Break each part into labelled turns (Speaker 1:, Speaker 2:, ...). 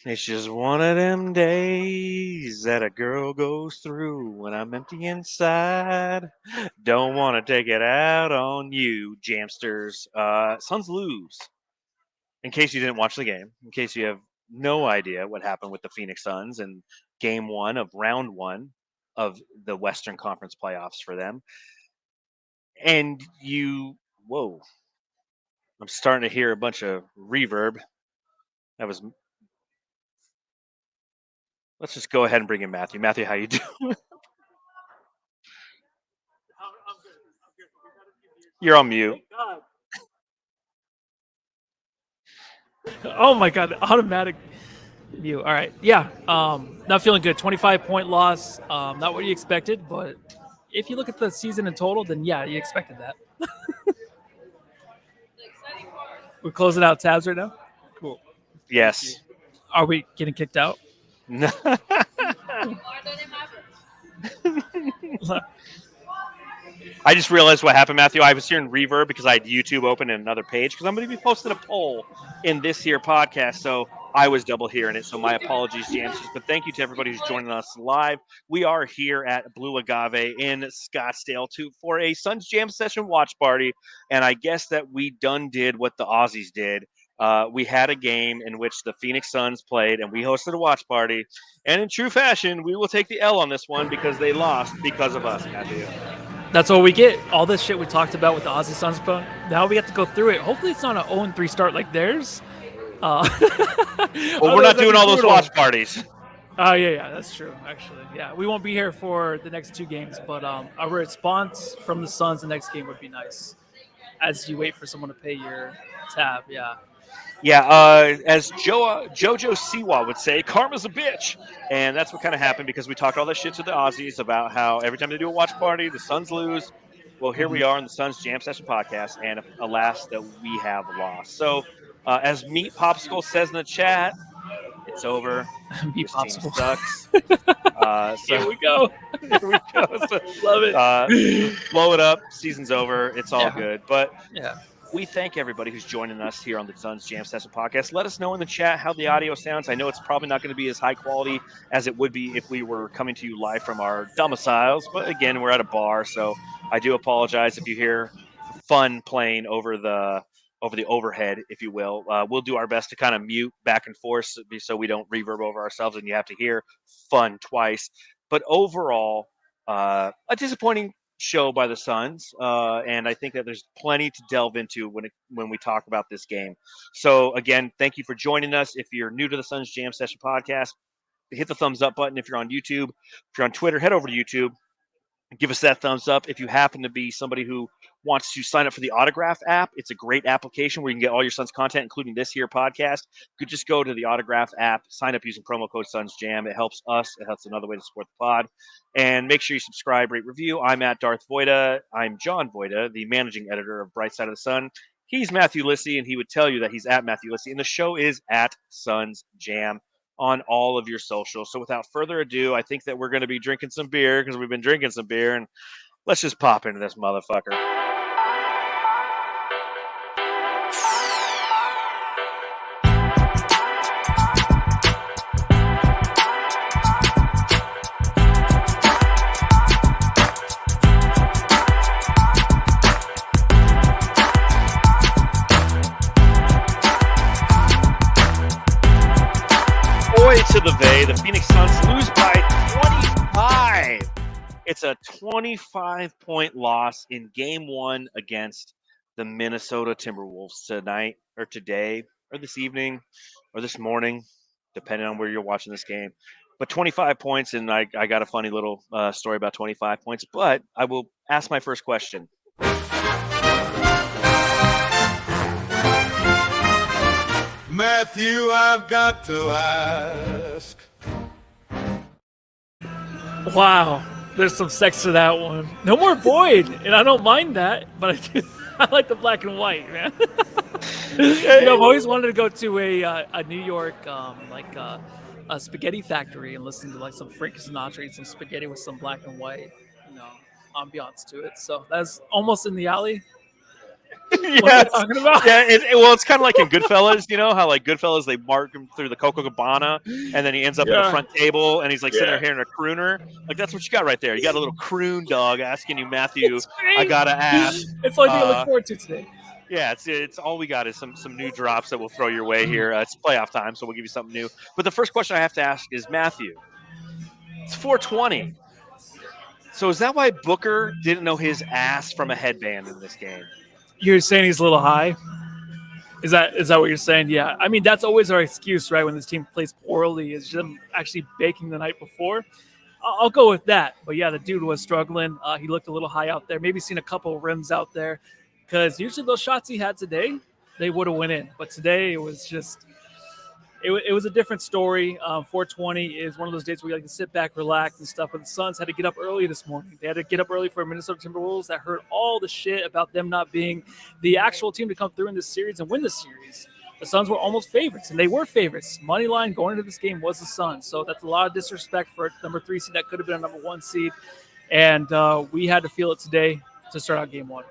Speaker 1: It's just one of them days that a girl goes through when I'm empty inside. Don't want to take it out on you, Jamsters. Suns lose. In case you didn't watch the game, in case you have no idea what happened with the Phoenix Suns in game one of round one of the Western Conference playoffs for them. And whoa, I'm starting to hear a bunch of reverb. That was, let's just go ahead and bring in Matthew. Matthew, how you doing? You're on mute.
Speaker 2: Oh my god, automatic mute. All right. Yeah. Not feeling good. 25-point loss. Not what you expected, but if you look at the season in total, then yeah, you expected that. We're closing out tabs right now. Cool.
Speaker 1: Yes.
Speaker 2: Are we getting kicked out?
Speaker 1: I just realized what happened, Matthew. I was hearing reverb because I had YouTube open in another page because I'm going to be posting a poll in this here podcast. So I was double hearing it. So my apologies, Jamsters. But thank you to everybody who's joining us live. We are here at Blue Agave in Scottsdale for a Suns Jam session watch party. And I guess that we done did what the Aussies did. We had a game in which the Phoenix Suns played, and we hosted a watch party. And in true fashion, we will take the L on this one because they lost because of us, Matthew.
Speaker 2: That's what we get. All this shit we talked about with the Aussie Suns. Now we have to go through it. Hopefully, it's not an 0-3 start like theirs.
Speaker 1: Well, we're not doing all those watch parties.
Speaker 2: Oh, yeah, that's true, actually. Yeah, we won't be here for the next two games, but our response from the Suns the next game would be nice as you wait for someone to pay your tab, yeah.
Speaker 1: Yeah, as Jojo Siwa would say, karma's a bitch. And that's what kind of happened because we talked all that shit to the Aussies about how every time they do a watch party, the Suns lose. Well, here we are in the Suns Jam Session podcast, and alas, that we have lost. So, as Meat Popsicle says in the chat, it's over.
Speaker 2: Meat
Speaker 1: This
Speaker 2: Popsicle
Speaker 1: team sucks. So
Speaker 2: here we go.
Speaker 1: Here we go. So,
Speaker 2: love it.
Speaker 1: Blow it up. Season's over. It's all good. But
Speaker 2: yeah.
Speaker 1: We thank everybody who's joining us here on the Suns Jam Session podcast. Let us know in the chat how the audio sounds. I know it's probably not going to be as high quality as it would be if we were coming to you live from our domiciles. But again, we're at a bar, so I do apologize if you hear fun playing over the overhead, if you will. We'll do our best to kind of mute back and forth so we don't reverb over ourselves and you have to hear fun twice. But overall, a disappointing show by the Suns, and I think that there's plenty to delve into when we talk about this game. So again, thank you for joining us. If you're new to the Suns Jam Session podcast, hit the thumbs up button. If you're on YouTube, if you're on Twitter, head over to YouTube. Give us that thumbs up. If you happen to be somebody who wants to sign up for the Autograph app, it's a great application where you can get all your Suns content, including this here podcast. You could just go to the Autograph app, sign up using promo code SunsJam. It helps us. It helps another way to support the pod. And make sure you subscribe, rate, review. I'm at Darth Voida. I'm John Voida, the managing editor of Bright Side of the Sun. He's Matthew Lissy, and he would tell you that he's at Matthew Lissy. And the show is at Suns Jam on all of your socials. So without further ado, I think that we're going to be drinking some beer because we've been drinking some beer, and let's just pop into this motherfucker. To the Bay, the Phoenix Suns lose by 25. It's a 25-point loss in game one against the Minnesota Timberwolves tonight or today or this evening or this morning, depending on where you're watching this game. But 25 points, and I got a funny little story about 25 points. But I will ask my first question.
Speaker 3: Matthew, I've got to ask.
Speaker 2: Wow, there's some sex to that one. No more Boyd, and I don't mind that, but I like the black and white, man. I've always wanted to go to a New York, a spaghetti factory and listen to like some Frank Sinatra eat some spaghetti with some black and white, ambiance to it. So that's almost in the alley. What am I
Speaker 1: Yes.
Speaker 2: talking about?
Speaker 1: Yeah. Well, it's kind of like in Goodfellas, how like Goodfellas, they mark him through the Coca Cabana and then he ends up at the front table and he's like sitting there hearing a crooner. Like that's what you got right there. You got a little croon dog asking you, Matthew,
Speaker 2: It's
Speaker 1: I
Speaker 2: great.
Speaker 1: gotta ask.
Speaker 2: It's the only thing I look forward to today.
Speaker 1: Yeah, it's all we got is some new drops that we'll throw your way here. It's playoff time, so we'll give you something new. But the first question I have to ask is Matthew. It's 420. So is that why Booker didn't know his ass from a headband in this game?
Speaker 2: You're saying he's a little high? Is that what you're saying? Yeah. I mean, that's always our excuse, right? When this team plays poorly, is them actually baking the night before. I'll go with that. But yeah, the dude was struggling. He looked a little high out there. Maybe seen a couple of rims out there, because usually those shots he had today, they would have went in. But today it was just, it was a different story. 420 is one of those days where you like to sit back, relax, and stuff. But the Suns had to get up early this morning. They had to get up early for Minnesota Timberwolves that heard all the shit about them not being the actual team to come through in this series and win the series. The Suns were almost favorites, and they were favorites. Money line going into this game was the Suns, so that's a lot of disrespect for a number 3 seed that could have been a number 1 seed, and we had to feel it today to start out game 1.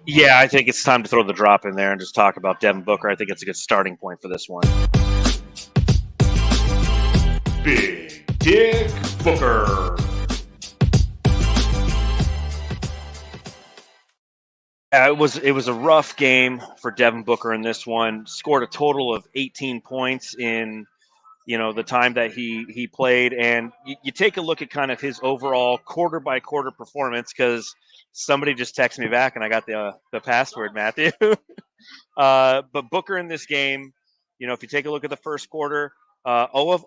Speaker 1: Yeah, I think it's time to throw the drop in there and just talk about Devin Booker. I think it's a good starting point for this one.
Speaker 3: Big Dick Booker.
Speaker 1: It was a rough game for Devin Booker in this one. Scored a total of 18 points in the time that he played, and you take a look at kind of his overall quarter by quarter performance, because somebody just texted me back and I got the password, Matthew. But Booker in this game, if you take a look at the first quarter, 2 of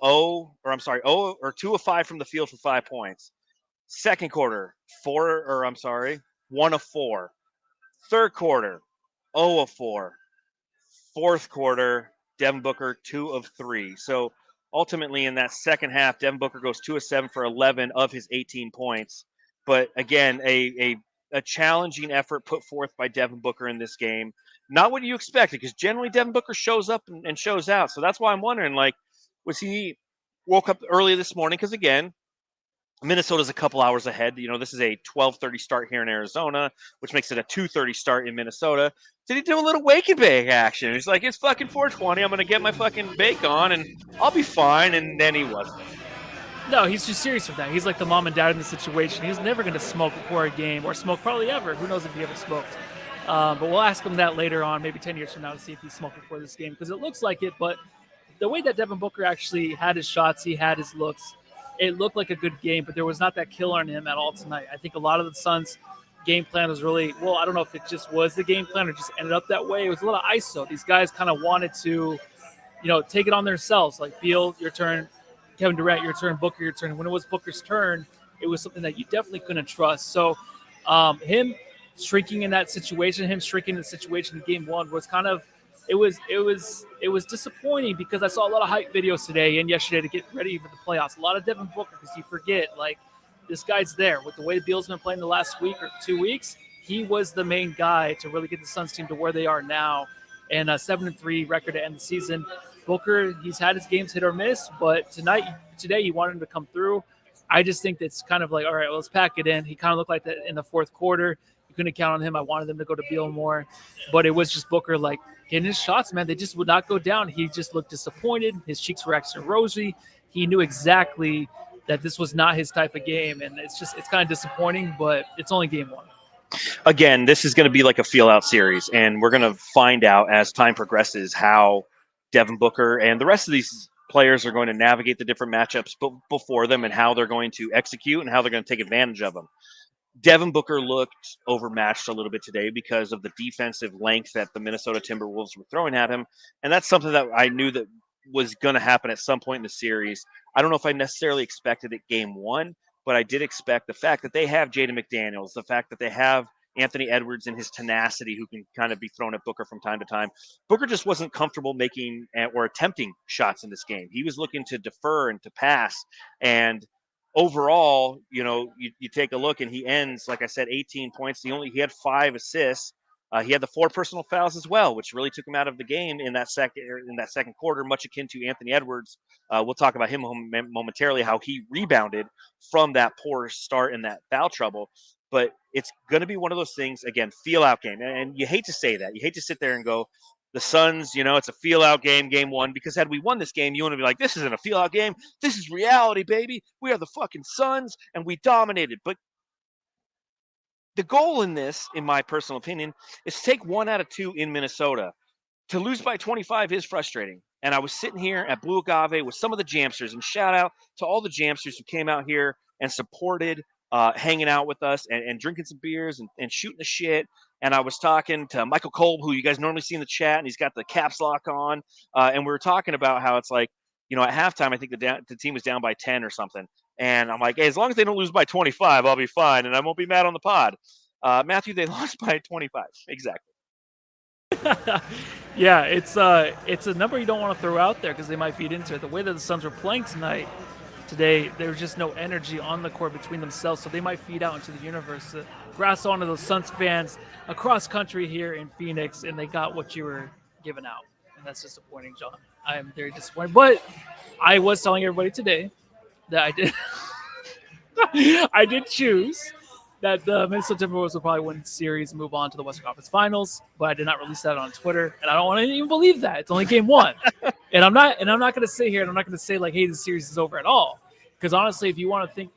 Speaker 1: 5 from the field for 5 points. Second quarter, 1 of 4. Third quarter, 0 of 4. Fourth quarter, Devin Booker 2 of 3. So ultimately in that second half, Devin Booker goes 2 of 7 for 11 of his 18 points. But again, a challenging effort put forth by Devin Booker in this game. Not what you expected, because generally Devin Booker shows up and shows out. So that's why I'm wondering, was he woke up early this morning? Because again, Minnesota's a couple hours ahead. This is a 12:30 start here in Arizona, which makes it a 2:30 start in Minnesota. Did he do a little wake and bake action? He's like, it's fucking 420. I'm going to get my fucking bake on and I'll be fine. And then he wasn't.
Speaker 2: No, he's just serious with that. He's like the mom and dad in the situation. He's never going to smoke before a game, or smoke probably ever. Who knows if he ever smoked. But we'll ask him that later on, maybe 10 years from now, to see if he smoked before this game, because it looks like it. But the way that Devin Booker actually had his shots, he had his looks, it looked like a good game, but there was not that killer on him at all tonight. I think a lot of the Suns' game plan was really, well, I don't know if it just was the game plan or just ended up that way. It was a lot of ISO. These guys kind of wanted to, take it on themselves. Like, Beal, your turn. Kevin Durant, your turn. Booker, your turn. And when it was Booker's turn, it was something that you definitely couldn't trust. So him shrinking in that situation, in game 1 was kind of, it was disappointing, because I saw a lot of hype videos today and yesterday to get ready for the playoffs. A lot of Devin Booker, because you forget, like, this guy's there. With the way Beal's been playing the last week or 2 weeks, he was the main guy to really get the Suns team to where they are now, and a 7-3 record to end the season. Booker, he's had his games hit or miss, but today you wanted him to come through. I just think that's kind of like, all right, well, let's pack it in. He kind of looked like that in the fourth quarter. You couldn't count on him. I wanted them to go to Beal more, but it was just Booker, like, getting his shots, man. They just would not go down. He just looked disappointed. His cheeks were extra rosy. He knew exactly that this was not his type of game, and it's kind of disappointing, but it's only game 1.
Speaker 1: Again, this is going to be like a feel-out series, and we're going to find out as time progresses how Devin Booker and the rest of these players are going to navigate the different matchups before them, and how they're going to execute and how they're going to take advantage of them. Devin Booker looked overmatched a little bit today because of the defensive length that the Minnesota Timberwolves were throwing at him. And that's something that I knew that was going to happen at some point in the series. I don't know if I necessarily expected it game 1, but I did expect the fact that they have Jaden McDaniels, the fact that they have Anthony Edwards and his tenacity, who can kind of be thrown at Booker from time to time. Booker just wasn't comfortable making or attempting shots in this game. He was looking to defer and to pass. And overall, you take a look and he ends, like I said, 18 points. He had 5 assists. He had the 4 personal fouls as well, which really took him out of the game in that second quarter, much akin to Anthony Edwards. We'll talk about him momentarily, how he rebounded from that poor start and that foul trouble. but it's going to be one of those things, again, feel-out game. And you hate to say that. You hate to sit there and go, the Suns, it's a feel-out game, game one, because had we won this game, you want to be like, this isn't a feel-out game. This is reality, baby. We are the fucking Suns, and we dominated. But the goal in this, in my personal opinion, is to take 1 out of 2 in Minnesota. To lose by 25 is frustrating. And I was sitting here at Blue Agave with some of the Jamsters, and shout out to all the Jamsters who came out here and supported, hanging out with us and drinking some beers and shooting the shit. And I was talking to Michael Kolb, who you guys normally see in the chat, and he's got the caps lock on. And we were talking about how it's like, at halftime, I think the team was down by 10 or something. And I'm like, hey, as long as they don't lose by 25, I'll be fine, and I won't be mad on the pod. Matthew, they lost by 25. Exactly.
Speaker 2: Yeah, it's a number you don't want to throw out there because they might feed into it. The way that the Suns were playing today, there was just no energy on the court between themselves, so they might feed out into the universe. Grass onto those Suns fans across country here in Phoenix, and they got what you were giving out, and that's disappointing, John. I am very disappointed, but I was telling everybody today that I did choose that the Minnesota Timberwolves will probably win the series and move on to the Western Conference Finals, but I did not release that on Twitter, and I don't want to even believe that. It's only game one. And I'm not going to sit here and I'm not going to say like, hey, the series is over at all. Because honestly, if you want to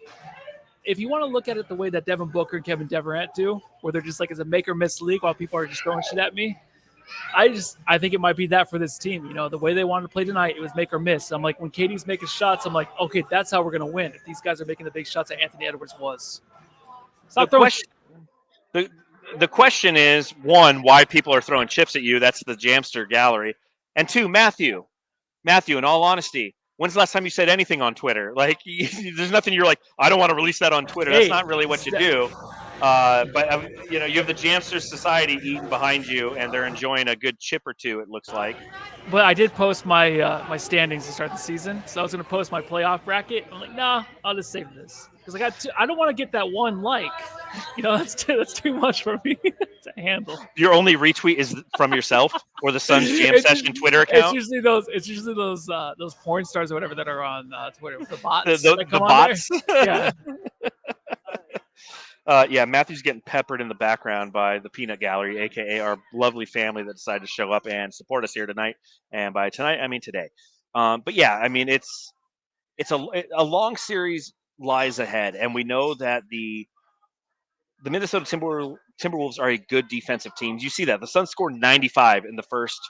Speaker 2: look at it the way that Devin Booker and Kevin Durant do, where they're just like, it's a make or miss league while people are just throwing shit at me, I think it might be that for this team. The way they wanted to play tonight, it was make or miss. I'm like, when KD's making shots, I'm like, okay, that's how we're going to win. If these guys are making the big shots that Anthony Edwards was.
Speaker 1: The question is, one, why people are throwing chips at you. That's the Jamster gallery. And two, Matthew, in all honesty, when's the last time you said anything on Twitter? Like, there's nothing you're like, I don't want to release that on Twitter. That's not really what you do. But you have the Jamster Society eating behind you, and they're enjoying a good chip or two, it looks like.
Speaker 2: But I did post my my standings to start the season, so I was going to post my playoff bracket. I'm like, nah, I'll just save this because I don't want to get that one like. That's too much for me to handle.
Speaker 1: Your only retweet is from yourself or the Suns Jam Session Twitter account.
Speaker 2: It's usually those porn stars or whatever that are on Twitter. The bots.
Speaker 1: The bots.
Speaker 2: Yeah.
Speaker 1: Yeah, Matthew's getting peppered in the background by the Peanut Gallery, a.k.a. our lovely family that decided to show up and support us here tonight. And by tonight, I mean today. But yeah, I mean, it's a long series lies ahead. And we know that the Minnesota Timberwolves are a good defensive team. You see that. The Suns scored 95 in the first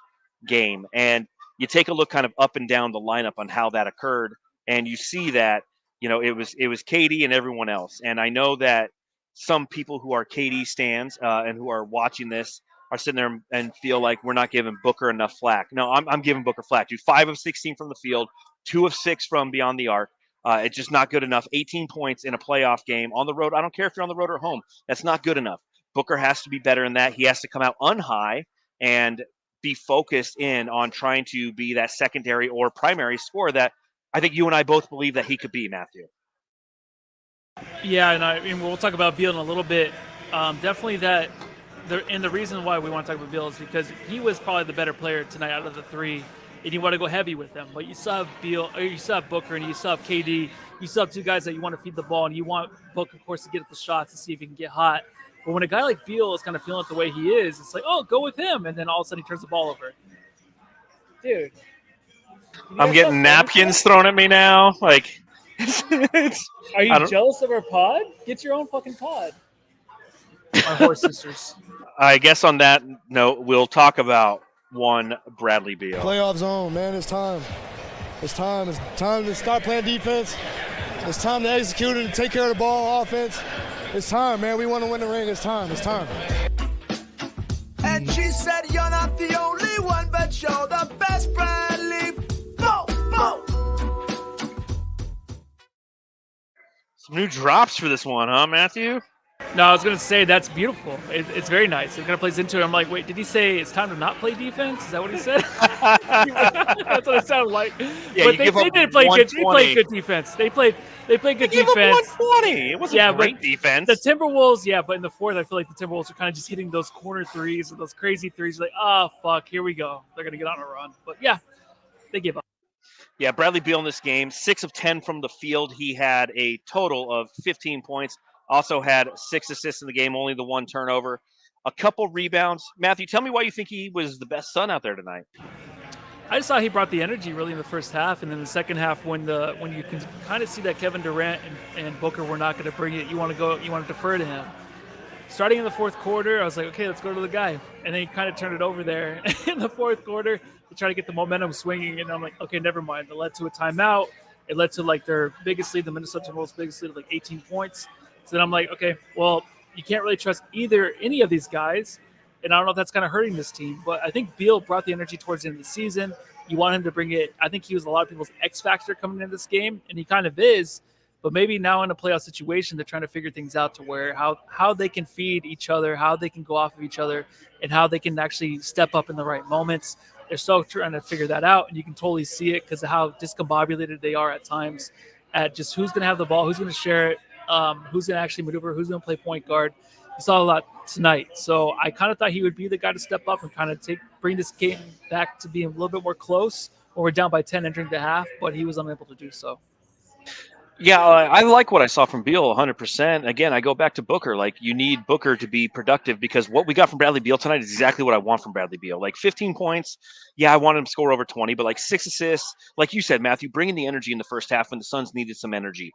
Speaker 1: game. And you take a look kind of up and down the lineup on how that occurred. And you see that, it was KD and everyone else. And I know that some people who are KD stans and who are watching this are sitting there and feel like we're not giving Booker enough flack. No, I'm giving Booker flack. Dude, 5 of 16 from the field, 2 of 6 from beyond the arc. It's just not good enough. 18 points in a playoff game on the road. I don't care if you're on the road or home. That's not good enough. Booker has to be better than that. He has to come out unhigh and be focused in on trying to be that secondary or primary scorer that I think you and I both believe that he could be, Matthew.
Speaker 2: Yeah, and I mean, we'll talk about Beal in a little bit. Definitely that, and the reason why we want to talk about Beal is because he was probably the better player tonight out of the three, and you want to go heavy with them. But you still have Beal, or you still have Booker, and you still have KD. You still have two guys that you want to feed the ball, and you want Booker, of course, to get at the shots and see if he can get hot. But when a guy like Beal is kind of feeling it the way he is, it's like, oh, go with him, and then all of a sudden he turns the ball over. Dude.
Speaker 1: I'm getting napkins thrown at me now. Like,
Speaker 2: are you jealous of our pod? Get your own fucking pod. Our horse sisters.
Speaker 1: I guess on that note, we'll talk about one Bradley Beal.
Speaker 4: Playoff zone, man. It's time. It's time. It's time to start playing defense. It's time to execute it and take care of the ball, offense. It's time, man. We want to win the ring. It's time. It's time.
Speaker 5: And she said, you're not the only one, but you're the best, Bradley. Go, go.
Speaker 1: Some new drops for this one, huh, Matthew?
Speaker 2: No, I was going to say that's beautiful. It's very nice. It kind of plays into it. I'm like, wait, did he say it's time to not play defense? Is that what he said? That's what it sounded like.
Speaker 1: Yeah,
Speaker 2: but they did play good. They played good defense. They played good defense.
Speaker 1: 120. It wasn't great defense.
Speaker 2: The Timberwolves, yeah, but in the fourth, I feel like the Timberwolves are kind of just hitting those corner threes or those crazy threes. Like, oh fuck, here we go. They're gonna get on a run. But yeah, they give up.
Speaker 1: Yeah, Bradley Beal in this game, 6 of 10 from the field. He had a total of 15 points, Also had 6 assists in the game, only the 1 turnover, a couple rebounds. Matthew, tell me why you think he was the best Sun out there tonight.
Speaker 2: I just thought he brought the energy really in the first half, and then the second half, when you can kind of see that Kevin Durant and Booker were not going to bring it, you want to defer to him. Starting in the fourth quarter, I was like, okay, let's go to the guy, and then he kind of turned it over there in the fourth quarter to try to get the momentum swinging, and I'm like, okay, never mind. It led to a timeout. It led to like their biggest lead, the Minnesota Timberwolves' biggest lead, of like 18 points. So then I'm like, okay, well, you can't really trust any of these guys. And I don't know if that's kind of hurting this team, but I think Beal brought the energy towards the end of the season. You want him to bring it. I think he was a lot of people's X factor coming into this game, and he kind of is. But maybe now in a playoff situation, they're trying to figure things out to where how they can feed each other, how they can go off of each other, and how they can actually step up in the right moments. They're still trying to figure that out, and you can totally see it because of how discombobulated they are at times at just who's going to have the ball, who's going to share it, who's going to actually maneuver, who's going to play point guard. You saw a lot tonight. So I kind of thought he would be the guy to step up and kind of bring this game back to being a little bit more close when we're down by 10 entering the half, but he was unable to do so.
Speaker 1: Yeah, I like what I saw from Beal 100%. Again, I go back to Booker. Like, you need Booker to be productive because what we got from Bradley Beal tonight is exactly what I want from Bradley Beal. Like 15 points. Yeah, I want him to score over 20, but like 6 assists. Like you said, Matthew, bringing the energy in the first half when the Suns needed some energy,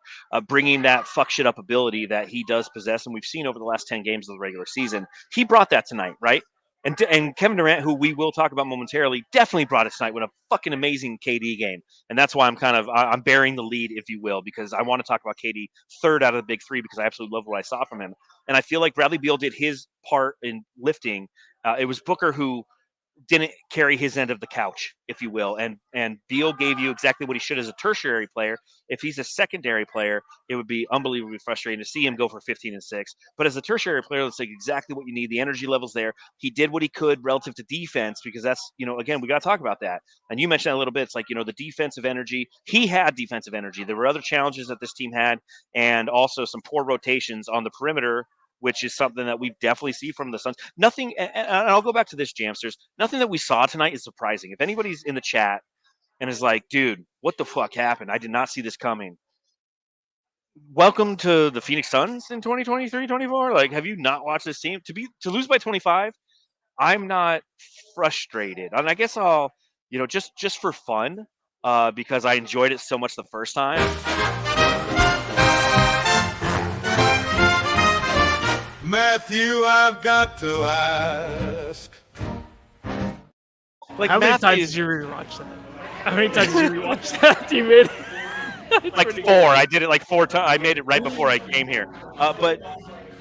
Speaker 1: bringing that fuck shit up ability that he does possess. And we've seen over the last 10 games of the regular season. He brought that tonight, right? And Kevin Durant, who we will talk about momentarily, definitely brought it tonight with a fucking amazing KD game. And that's why I'm bearing the lead, if you will, because I want to talk about KD third out of the big three because I absolutely love what I saw from him. And I feel like Bradley Beal did his part in lifting. It was Booker who didn't carry his end of the couch, if you will. And Beal gave you exactly what he should as a tertiary player. If he's a secondary player, it would be unbelievably frustrating to see him go for 15 and 6. But as a tertiary player, that's like exactly what you need. The energy level's there. He did what he could relative to defense because that's, again, we got to talk about that. And you mentioned that a little bit. It's like, the defensive energy. He had defensive energy. There were other challenges that this team had and also some poor rotations on the perimeter, which is something that we definitely see from the Suns. Nothing, and I'll go back to this, Jamsters. Nothing that we saw tonight is surprising. If anybody's in the chat and is like, dude, what the fuck happened? I did not see this coming. Welcome to the Phoenix Suns in 2023-24. Like, have you not watched this team? To lose by 25, I'm not frustrated. And I guess I'll, just for fun, because I enjoyed it so much the first time.
Speaker 5: Matthew, I've got to ask.
Speaker 2: How many times did you rewatch that? How many times did you rewatch that, teammate?
Speaker 1: Like 4. I did it like 4 times. I made it right before I came here. But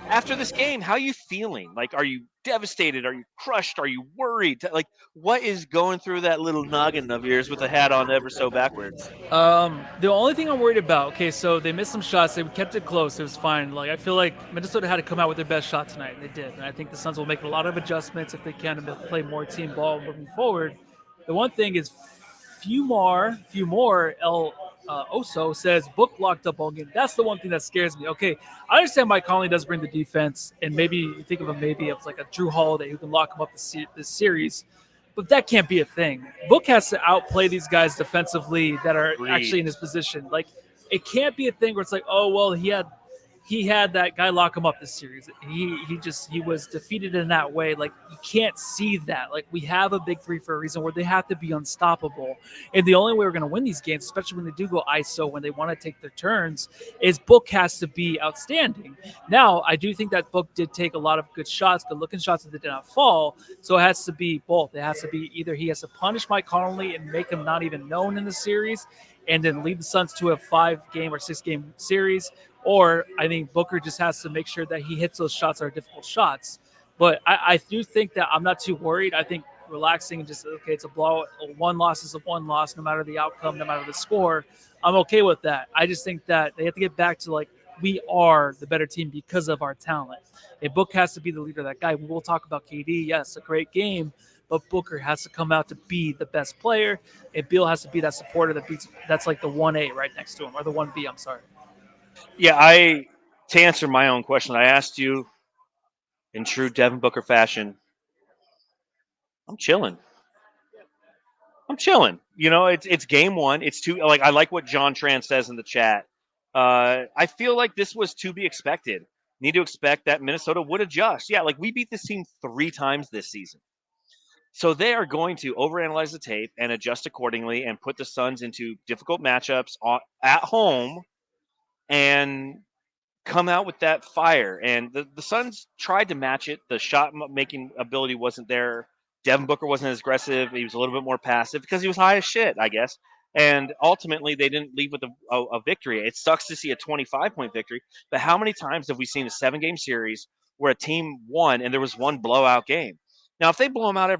Speaker 1: after this game, how are you feeling? Like, are you devastated? Are you crushed? Are you worried? Like, what is going through that little noggin of yours with the hat on ever so backwards?
Speaker 2: The only thing I'm worried about, okay, so they missed some shots. They kept it close. It was fine. Like, I feel like Minnesota had to come out with their best shot tonight, and they did. And I think the Suns will make a lot of adjustments if they can to play more team ball moving forward. The one thing is few more. Oso says Book locked up all game. That's the one thing that scares me. Okay, I understand Mike Conley does bring the defense, and maybe you think of him maybe as like a Drew Holiday who can lock him up this series, but that can't be a thing. Book has to outplay these guys defensively that are actually in his position. Like, it can't be a thing where it's like, oh well, he had that guy lock him up this series. He was defeated in that way. Like, you can't see that. Like, we have a big three for a reason where they have to be unstoppable. And the only way we're going to win these games, especially when they do go ISO, when they want to take their turns, is Book has to be outstanding. Now, I do think that Book did take a lot of good shots, good looking shots that did not fall. So it has to be both. It has to be either he has to punish Mike Conley and make him not even known in the series and then lead the Suns to a 5-game or 6-game series, or I think Booker just has to make sure that he hits those shots that are difficult shots. But I do think that I'm not too worried. I think relaxing and just, okay, it's a blowout. One loss is a one loss, no matter the outcome, no matter the score. I'm okay with that. I just think that they have to get back to, like, we are the better team because of our talent. And Book has to be the leader of that guy. We will talk about KD. Yes, a great game. But Booker has to come out to be the best player, and Beal has to be that supporter that's like the 1A right next to him, or the 1B, I'm sorry.
Speaker 1: Yeah, to answer my own question, I asked you in true Devin Booker fashion, I'm chilling. It's game one. It's too, like, I like what John Tran says in the chat. I feel like this was to be expected. need to expect that Minnesota would adjust. Yeah, like we beat this team 3 times this season. So they are going to overanalyze the tape and adjust accordingly and put the Suns into difficult matchups at home and come out with that fire. And the Suns tried to match it. The shot making ability wasn't there. Devin Booker wasn't as aggressive. He was a little bit more passive because he was high as shit, I guess. And ultimately, they didn't leave with a victory. It sucks to see a 25-point victory, but how many times have we seen a 7-game series where a team won and there was one blowout game? Now, if they blow them out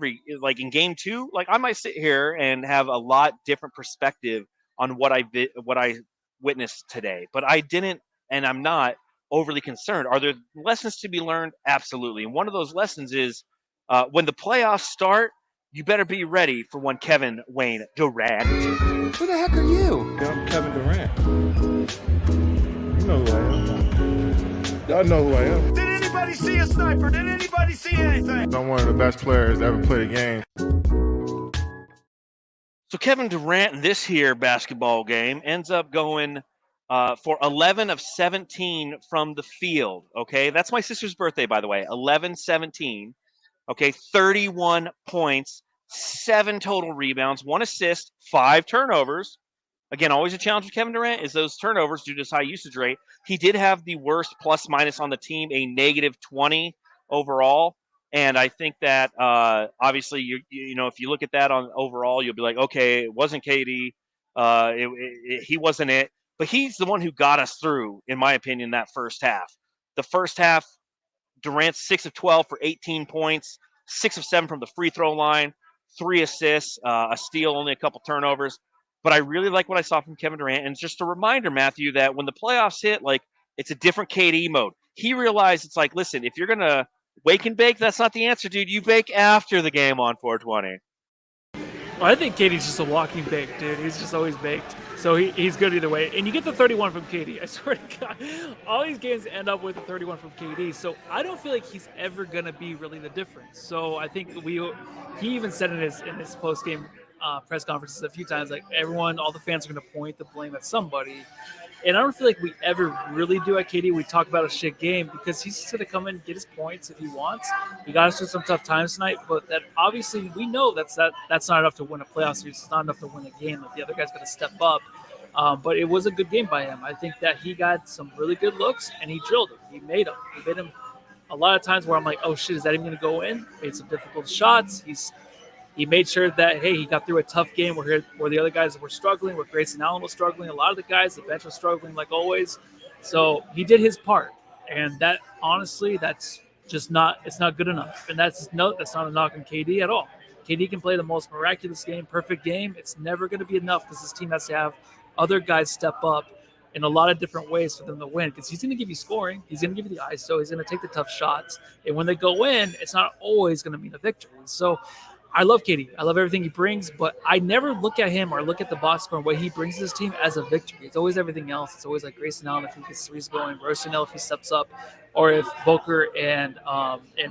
Speaker 1: like in game 2, like I might sit here and have a lot different perspective on what I witnessed today, but I didn't, and I'm not overly concerned. Are there lessons to be learned? Absolutely. And one of those lessons is when the playoffs start, you better be ready for one Kevin Wayne Durant.
Speaker 6: Who the heck are you?
Speaker 7: I'm Kevin Durant. You know who I am. Y'all know who I am.
Speaker 5: Did anybody see a sniper? Did anybody see anything?
Speaker 7: I'm one of the best players to ever play the game.
Speaker 1: So Kevin Durant in this here basketball game ends up going for 11 of 17 from the field. Okay, that's my sister's birthday, by the way. 11-17. Okay, 31 points, 7 total rebounds, 1 assist, 5 turnovers. Again, always a challenge with Kevin Durant is those turnovers due to his high usage rate. He did have the worst plus-minus on the team, a -20 overall. And I think that obviously, you know, if you look at that on overall, you'll be like, okay, it wasn't KD. He wasn't it. But he's the one who got us through, in my opinion, that first half. The first half, Durant 6 of 12 for 18 points, 6 of 7 from the free throw line, 3 assists, a steal, only a couple turnovers. But I really like what I saw from Kevin Durant. And it's just a reminder, Matthew, that when the playoffs hit, like it's a different KD mode. He realized it's like, listen, if you're going to wake and bake, that's not the answer, dude. You bake after the game on 420.
Speaker 2: Well, I think KD's just a walking bake, dude. He's just always baked. So he's good either way. And you get the 31 from KD. I swear to God, all these games end up with a 31 from KD. So I don't feel like he's ever going to be really the difference. So I think he even said in his post-game press conferences a few times, like all the fans are going to point the blame at somebody. And I don't feel like we ever really do at KD. We talk about a shit game because he's just going to come in and get his points if he wants. He got us through some tough times tonight, but that obviously we know that's not enough to win a playoff series. It's not enough to win a game. Like the other guy's going to step up. But it was a good game by him. I think that he got some really good looks and he drilled him. He made him a lot of times where I'm like, oh shit, is that even going to go in? Made some difficult shots. He made sure that, hey, he got through a tough game where the other guys were struggling, where Grayson Allen was struggling. A lot of the guys, the bench was struggling like always. So he did his part. And that, honestly, that's just it's not good enough. And that's not a knock on KD at all. KD can play the most miraculous game, perfect game. It's never going to be enough because this team has to have other guys step up in a lot of different ways for them to win because he's going to give you scoring. He's going to give you the ISO. He's going to take the tough shots. And when they go in, it's not always going to mean a victory. So I love KD. I love everything he brings, but I never look at him or look at the box score and what he brings to his team as a victory. It's always everything else. It's always like Grayson Allen if he gets threes going, Rosenell if he steps up, or if Booker and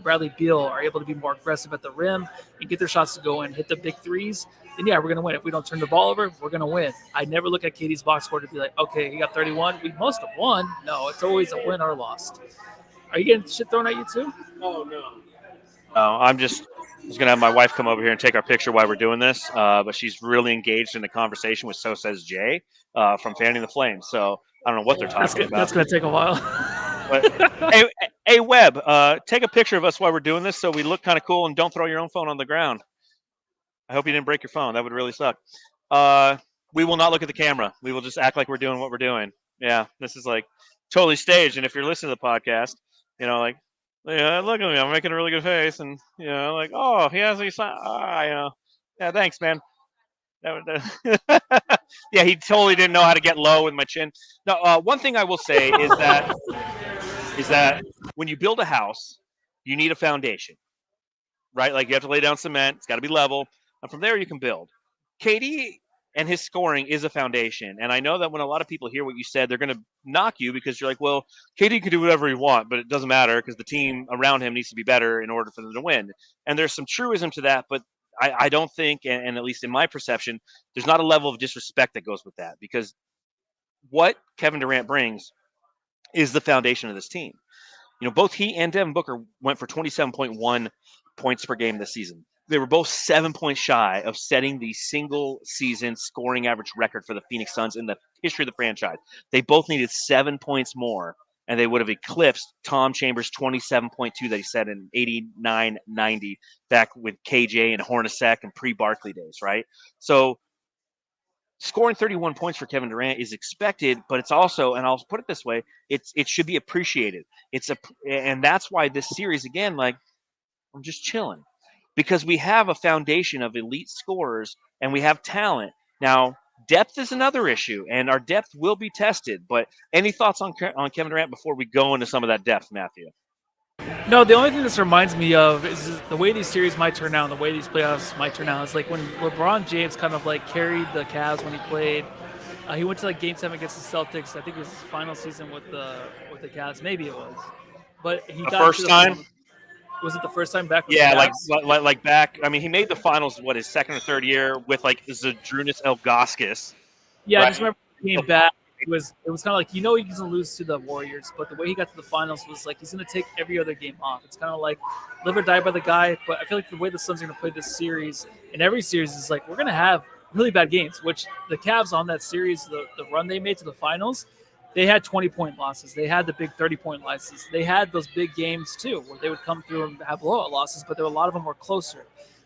Speaker 2: Bradley Beal are able to be more aggressive at the rim and get their shots to go and hit the big threes, then yeah, we're going to win. If we don't turn the ball over, we're going to win. I never look at KD's box score to be like, okay, he got 31. We must have won. No, it's always a win or lost. Are you getting shit thrown at you too?
Speaker 1: Oh, no. No, I'm just going to have my wife come over here and take our picture while we're doing this, but she's really engaged in the conversation with So Says Jay from Fanning the Flames. So I don't know what they're talking about.
Speaker 2: That's going to take a while.
Speaker 1: But, hey, Webb, take a picture of us while we're doing this so we look kind of cool and don't throw your own phone on the ground. I hope you didn't break your phone. That would really suck. We will not look at the camera. We will just act like we're doing what we're doing. Yeah, this is like totally staged. And if you're listening to the podcast, you know, like, yeah, look at me. I'm making a really good face. And, you know, like, oh, he has these. You know, yeah, thanks, man. Yeah, he totally didn't know how to get low with my chin. No, one thing I will say is that when you build a house, you need a foundation, right? Like you have to lay down cement. It's got to be level. And from there, you can build. KD and his scoring is a foundation. And I know that when a lot of people hear what you said, they're going to knock you because you're like, well, KD can do whatever he wants, but it doesn't matter because the team around him needs to be better in order for them to win. And there's some truism to that, but I don't think, and at least in my perception, there's not a level of disrespect that goes with that because what Kevin Durant brings is the foundation of this team. both he and Devin Booker went for 27.1 points per game this season. They were both 7 points shy of setting the single season scoring average record for the Phoenix Suns in the history of the franchise. They both needed 7 points more, and they would have eclipsed Tom Chambers' 27.2 that he set in 89-90 back with KJ and Hornacek and pre-Barkley days, right? So scoring 31 points for Kevin Durant is expected, but it's also, and I'll put it this way, it should be appreciated. And that's why this series, again, like, I'm just chilling, because we have a foundation of elite scorers and we have talent. Now, depth is another issue, and our depth will be tested. But any thoughts on Kevin Durant before we go into some of that depth, Matthew?
Speaker 2: No, the only thing this reminds me of is the way these series might turn out, and the way these playoffs might turn out. Is like when LeBron James kind of like carried the Cavs when he played. He went to like Game 7 against the Celtics. I think it was his final season with the Cavs. Maybe it was, but he got
Speaker 1: first time.
Speaker 2: Was it the first time back? With
Speaker 1: Yeah,
Speaker 2: the Cavs?
Speaker 1: like back. I mean, he made the finals. What, his second or third year with like Zydrunas Ilgauskas.
Speaker 2: Yeah,
Speaker 1: right?
Speaker 2: I just remember he came back. It was kind of like, he's going to lose to the Warriors, but the way he got to the finals was like he's going to take every other game off. It's kind of like live or die by the guy. But I feel like the way the Suns are going to play this series, in every series, is like we're going to have really bad games. Which the Cavs on that series, the run they made to the finals, they had 20-point losses. They had the big 30-point losses. They had those big games too, where they would come through and have blowout losses, but a lot of them were closer.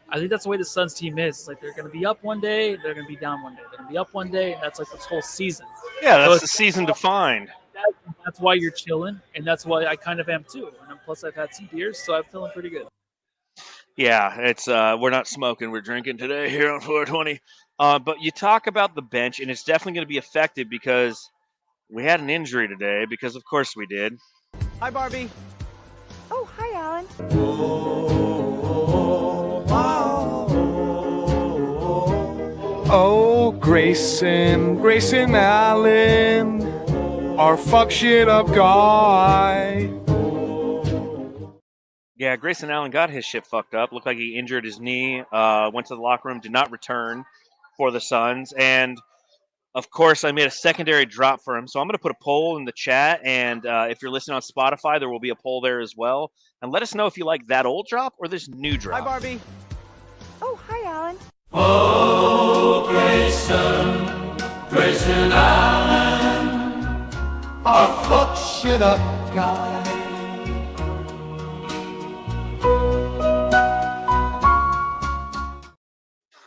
Speaker 2: I think that's the way the Suns team is. It's like they're going to be up one day, they're going to be down one day. They're going to be up one day, and that's like this whole season.
Speaker 1: Yeah, that's the season defined.
Speaker 2: That's why you're chilling, and that's why I kind of am too. And plus, I've had some beers, so I'm feeling pretty good.
Speaker 1: Yeah, it's we're not smoking, we're drinking today here on 420. But you talk about the bench, and it's definitely going to be affected because we had an injury today, because of course we did.
Speaker 5: Hi, Barbie.
Speaker 8: Oh, hi, Alan.
Speaker 6: Oh, Grayson Allen, our fuck shit up guy.
Speaker 1: Yeah, Grayson Allen got his shit fucked up. Looked like he injured his knee, went to the locker room, did not return for the Suns. And, of course, I made a secondary drop for him. So I'm going to put a poll in the chat. And if you're listening on Spotify, there will be a poll there as well. And let us know if you like that old drop or this new drop.
Speaker 5: Hi, Barbie.
Speaker 8: Oh, hi, Alan.
Speaker 9: Oh, Grayson Allen, our fuck shit up guy.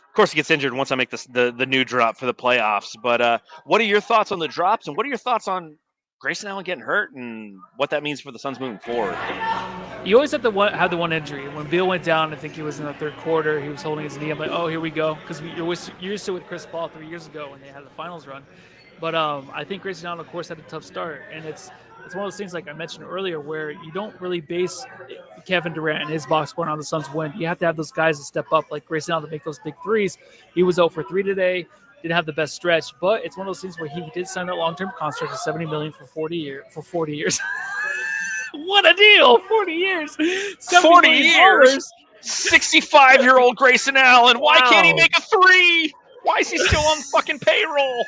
Speaker 1: Of course, he gets injured once I make the new drop for the playoffs. But what are your thoughts on the drops, and what are your thoughts on Grayson Allen getting hurt and what that means for the Suns moving forward?
Speaker 2: You always have the one injury. When Beal went down, I think he was in the third quarter. He was holding his knee. I'm like, oh, here we go. Because you're used to it with Chris Paul 3 years ago when they had the finals run. But I think Grayson Allen, of course, had a tough start. And it's one of those things, like I mentioned earlier, where you don't really base Kevin Durant and his box scoring on the Suns win. You have to have those guys that step up, like Grayson Allen, to make those big threes. He was 0 for 3 today. Didn't have the best stretch, but it's one of those things where he did sign that long-term contract of $70 million for 40 years. What a deal! 40 years.
Speaker 1: 40 years. 65-year-old Grayson Allen. Why can't he make a three? Why is he still on fucking payroll?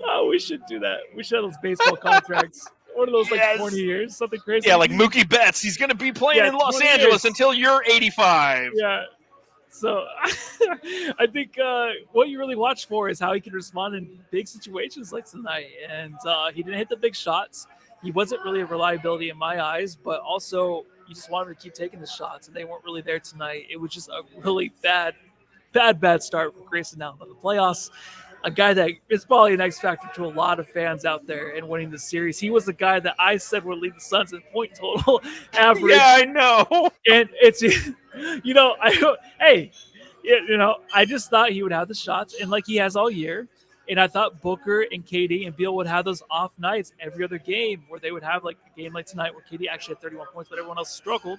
Speaker 2: Oh, we should do that. We should have those baseball contracts. One of those, like,
Speaker 1: Yes.
Speaker 2: 40 years, something crazy.
Speaker 1: Yeah, like Mookie Betts. He's going to be playing in Los Angeles until you're 85.
Speaker 2: Yeah. So I think what you really watch for is how he can respond in big situations like tonight. And he didn't hit the big shots. He wasn't really a reliability in my eyes, but also you just wanted to keep taking the shots, and they weren't really there tonight. It was just a really bad start for Grayson Allen in the playoffs. A guy that is probably an X factor to a lot of fans out there in winning the series. He was the guy that I said would lead the Suns in point total average.
Speaker 1: Yeah, I know.
Speaker 2: And it's, I just thought he would have the shots, and like he has all year. And I thought Booker and KD and Beal would have those off nights every other game, where they would have like a game like tonight where KD actually had 31 points, but everyone else struggled.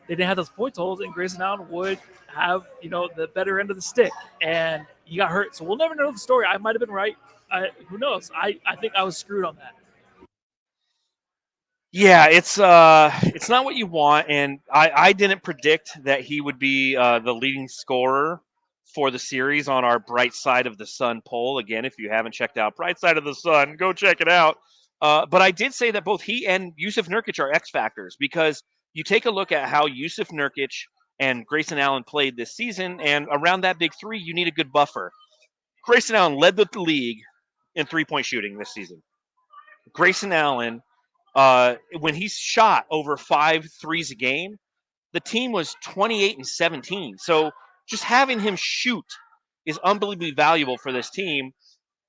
Speaker 2: They didn't have those point totals, and Grayson Allen would have, the better end of the stick. And he got hurt. So we'll never know the story. I might have been right. Who knows? I think I was screwed on that.
Speaker 1: Yeah, it's not what you want, and I didn't predict that he would be the leading scorer for the series on our Bright Side of the Sun poll. Again, if you haven't checked out Bright Side of the Sun, go check it out. But I did say that both he and Yusuf Nurkic are X factors, because you take a look at how Yusuf Nurkic and Grayson Allen played this season, and around that big three, you need a good buffer. Grayson Allen led the league in three-point shooting this season. Grayson Allen, when he shot over 5 threes a game, the team was 28-17. So just having him shoot is unbelievably valuable for this team.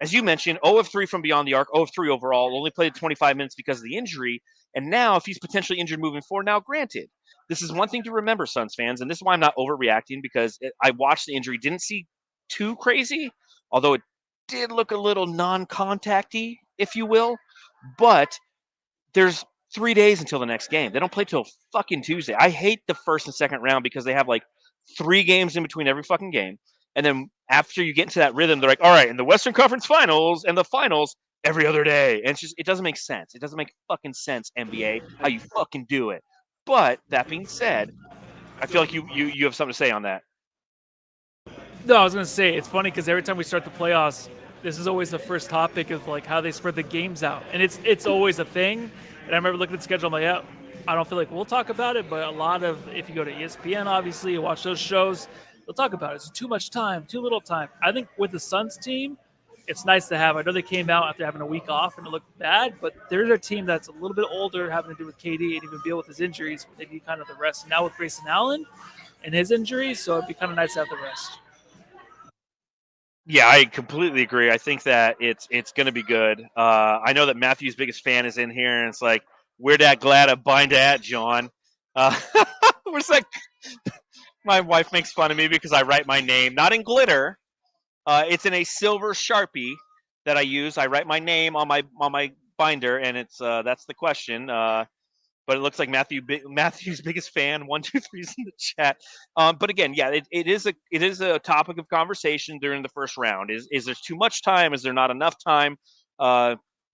Speaker 1: As you mentioned, 0 of 3 from beyond the arc, 0 of 3 overall, only played 25 minutes because of the injury. And now, if he's potentially injured moving forward, now granted, this is one thing to remember, Suns fans, and this is why I'm not overreacting, because I watched the injury, didn't see too crazy, although it did look a little non-contacty, if you will. But there's 3 days until the next game. They don't play till fucking Tuesday. I hate the first and second round because they have like 3 games in between every fucking game. And then after you get into that rhythm, they're like, all right, in the Western Conference Finals and the finals every other day. And it doesn't make sense. It doesn't make fucking sense, NBA, how you fucking do it. But that being said, I feel like you have something to say on that.
Speaker 2: No, I was going to say, it's funny because every time we start the playoffs, this is always the first topic of like how they spread the games out. And it's always a thing. And I remember looking at the schedule, I'm like, yeah, I don't feel like we'll talk about it. But a lot of, if you go to ESPN, obviously, you watch those shows, they'll talk about it. It's too much time, too little time. I think with the Suns team, it's nice to have. I know they came out after having a week off and it looked bad, but there's a team that's a little bit older, having to do with KD and even deal with his injuries. But they need kind of the rest. And now with Grayson Allen and his injuries, so it'd be kind of nice to have the rest.
Speaker 1: Yeah, I completely agree. I think that it's going to be good. I know that Matthew's biggest fan is in here, and it's like, where that glad I bind at, John? We're like, my wife makes fun of me because I write my name not in glitter. It's in a silver Sharpie that I use. I write my name on my binder, and it's that's the question. But it looks like Matthew's biggest fan. 1, 2, 3's in the chat. But again, yeah, it is a topic of conversation during the first round. Is there too much time? Is there not enough time?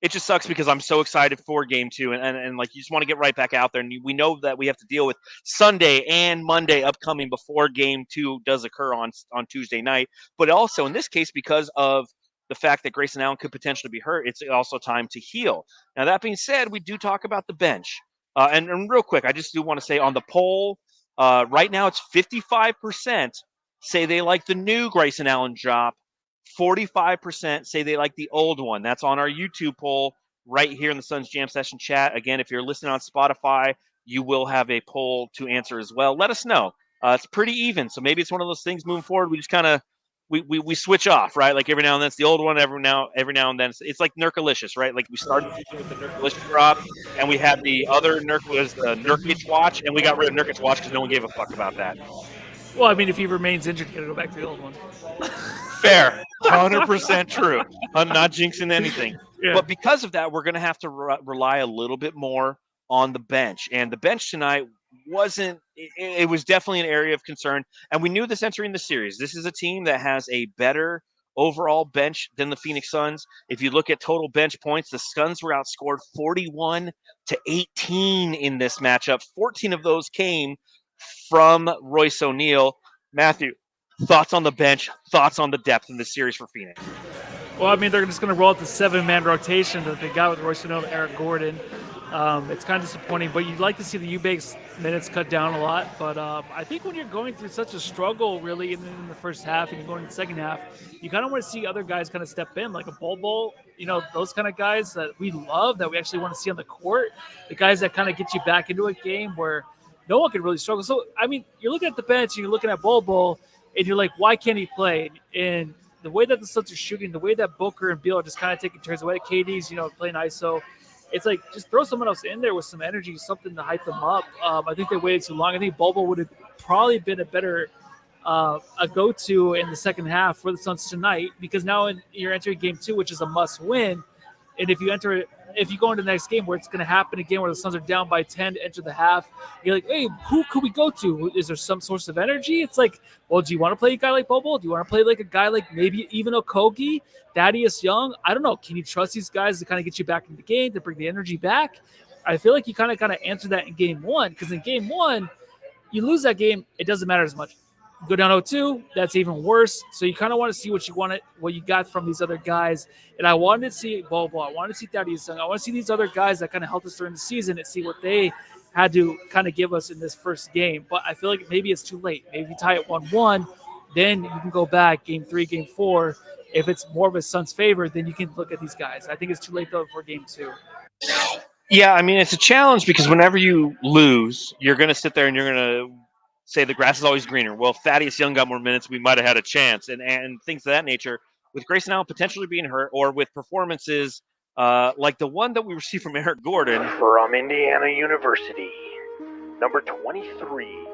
Speaker 1: It just sucks because I'm so excited for game 2, and like you just want to get right back out there. And we know that we have to deal with Sunday and Monday upcoming before game 2 does occur on Tuesday night. But also in this case, because of the fact that Grayson Allen could potentially be hurt, it's also time to heal. Now that being said, we do talk about the bench. And real quick, I just do want to say on the poll, right now it's 55% say they like the new Grayson Allen drop. 45% say they like the old one. That's on our YouTube poll right here in the Suns Jam Session chat. Again, if you're listening on Spotify, you will have a poll to answer as well. Let us know. It's pretty even. So maybe it's one of those things moving forward. We just kind of we switch off, right? Like every now and then it's the old one. Every now and then it's like Nurkalicious, right? Like we started with the Nurkalicious drop, and we had the other was the Nurkic watch, and we got rid of Nurkic watch because no one gave a fuck about that.
Speaker 2: Well, I mean, if he remains injured, you got to go back to the old one.
Speaker 1: Fair. 100% true. I'm not jinxing anything. Yeah. But because of that, we're going to have to rely a little bit more on the bench. And the bench tonight it was definitely an area of concern. And we knew this entering the series. This is a team that has a better overall bench than the Phoenix Suns. If you look at total bench points, the Suns were outscored 41-18 in this matchup. 14 of those came from Royce O'Neal. Matthew, thoughts on the bench, thoughts on the depth in this series for Phoenix?
Speaker 2: Well, I mean, they're just going to roll out the 7-man rotation that they got with Royce O'Neal and Eric Gordon. It's kind of disappointing, but you'd like to see the Eubanks minutes cut down a lot. But I think when you're going through such a struggle, really, in the first half and you're going to the second half, you kind of want to see other guys kind of step in, like a Bol, those kind of guys that we love, that we actually want to see on the court, the guys that kind of get you back into a game where no one could really struggle. So, I mean, you're looking at the bench and you're looking at Bol, and you're like, why can't he play? And the way that the Suns are shooting, the way that Booker and Beal are just kind of taking turns, the way KD's, playing ISO, it's like just throw someone else in there with some energy, something to hype them up. I think they waited too long. I think Bol would have probably been a better a go-to in the second half for the Suns tonight, because now you're entering game 2, which is a must-win. And if you go into the next game where it's going to happen again, where the Suns are down by 10 to enter the half, you're like, hey, who could we go to? Is there some source of energy? It's like, well, do you want to play a guy like Bol? Do you want to play like a guy like maybe even Okogie, Thaddeus Young? I don't know. Can you trust these guys to kind of get you back into the game, to bring the energy back? I feel like you kind of answer that in game 1, because in game 1, you lose that game, it doesn't matter as much. Go down 0-2, that's even worse. So you kind of want to see what you got from these other guys. And I wanted to see Bobo. I wanted to see Thaddeus Young. I want to see these other guys that kind of helped us during the season and see what they had to kind of give us in this first game. But I feel like maybe it's too late. Maybe if you tie it 1-1, then you can go back game 3, game 4. If it's more of a Suns' favor, then you can look at these guys. I think it's too late though for game 2.
Speaker 1: Yeah, I mean, it's a challenge because whenever you lose, you're going to sit there and you're going to say the grass is always greener. Well, if Thaddeus Young got more minutes, we might have had a chance, and things of that nature. With Grayson Allen potentially being hurt, or with performances like the one that we received from Eric Gordon from Indiana University, number 23,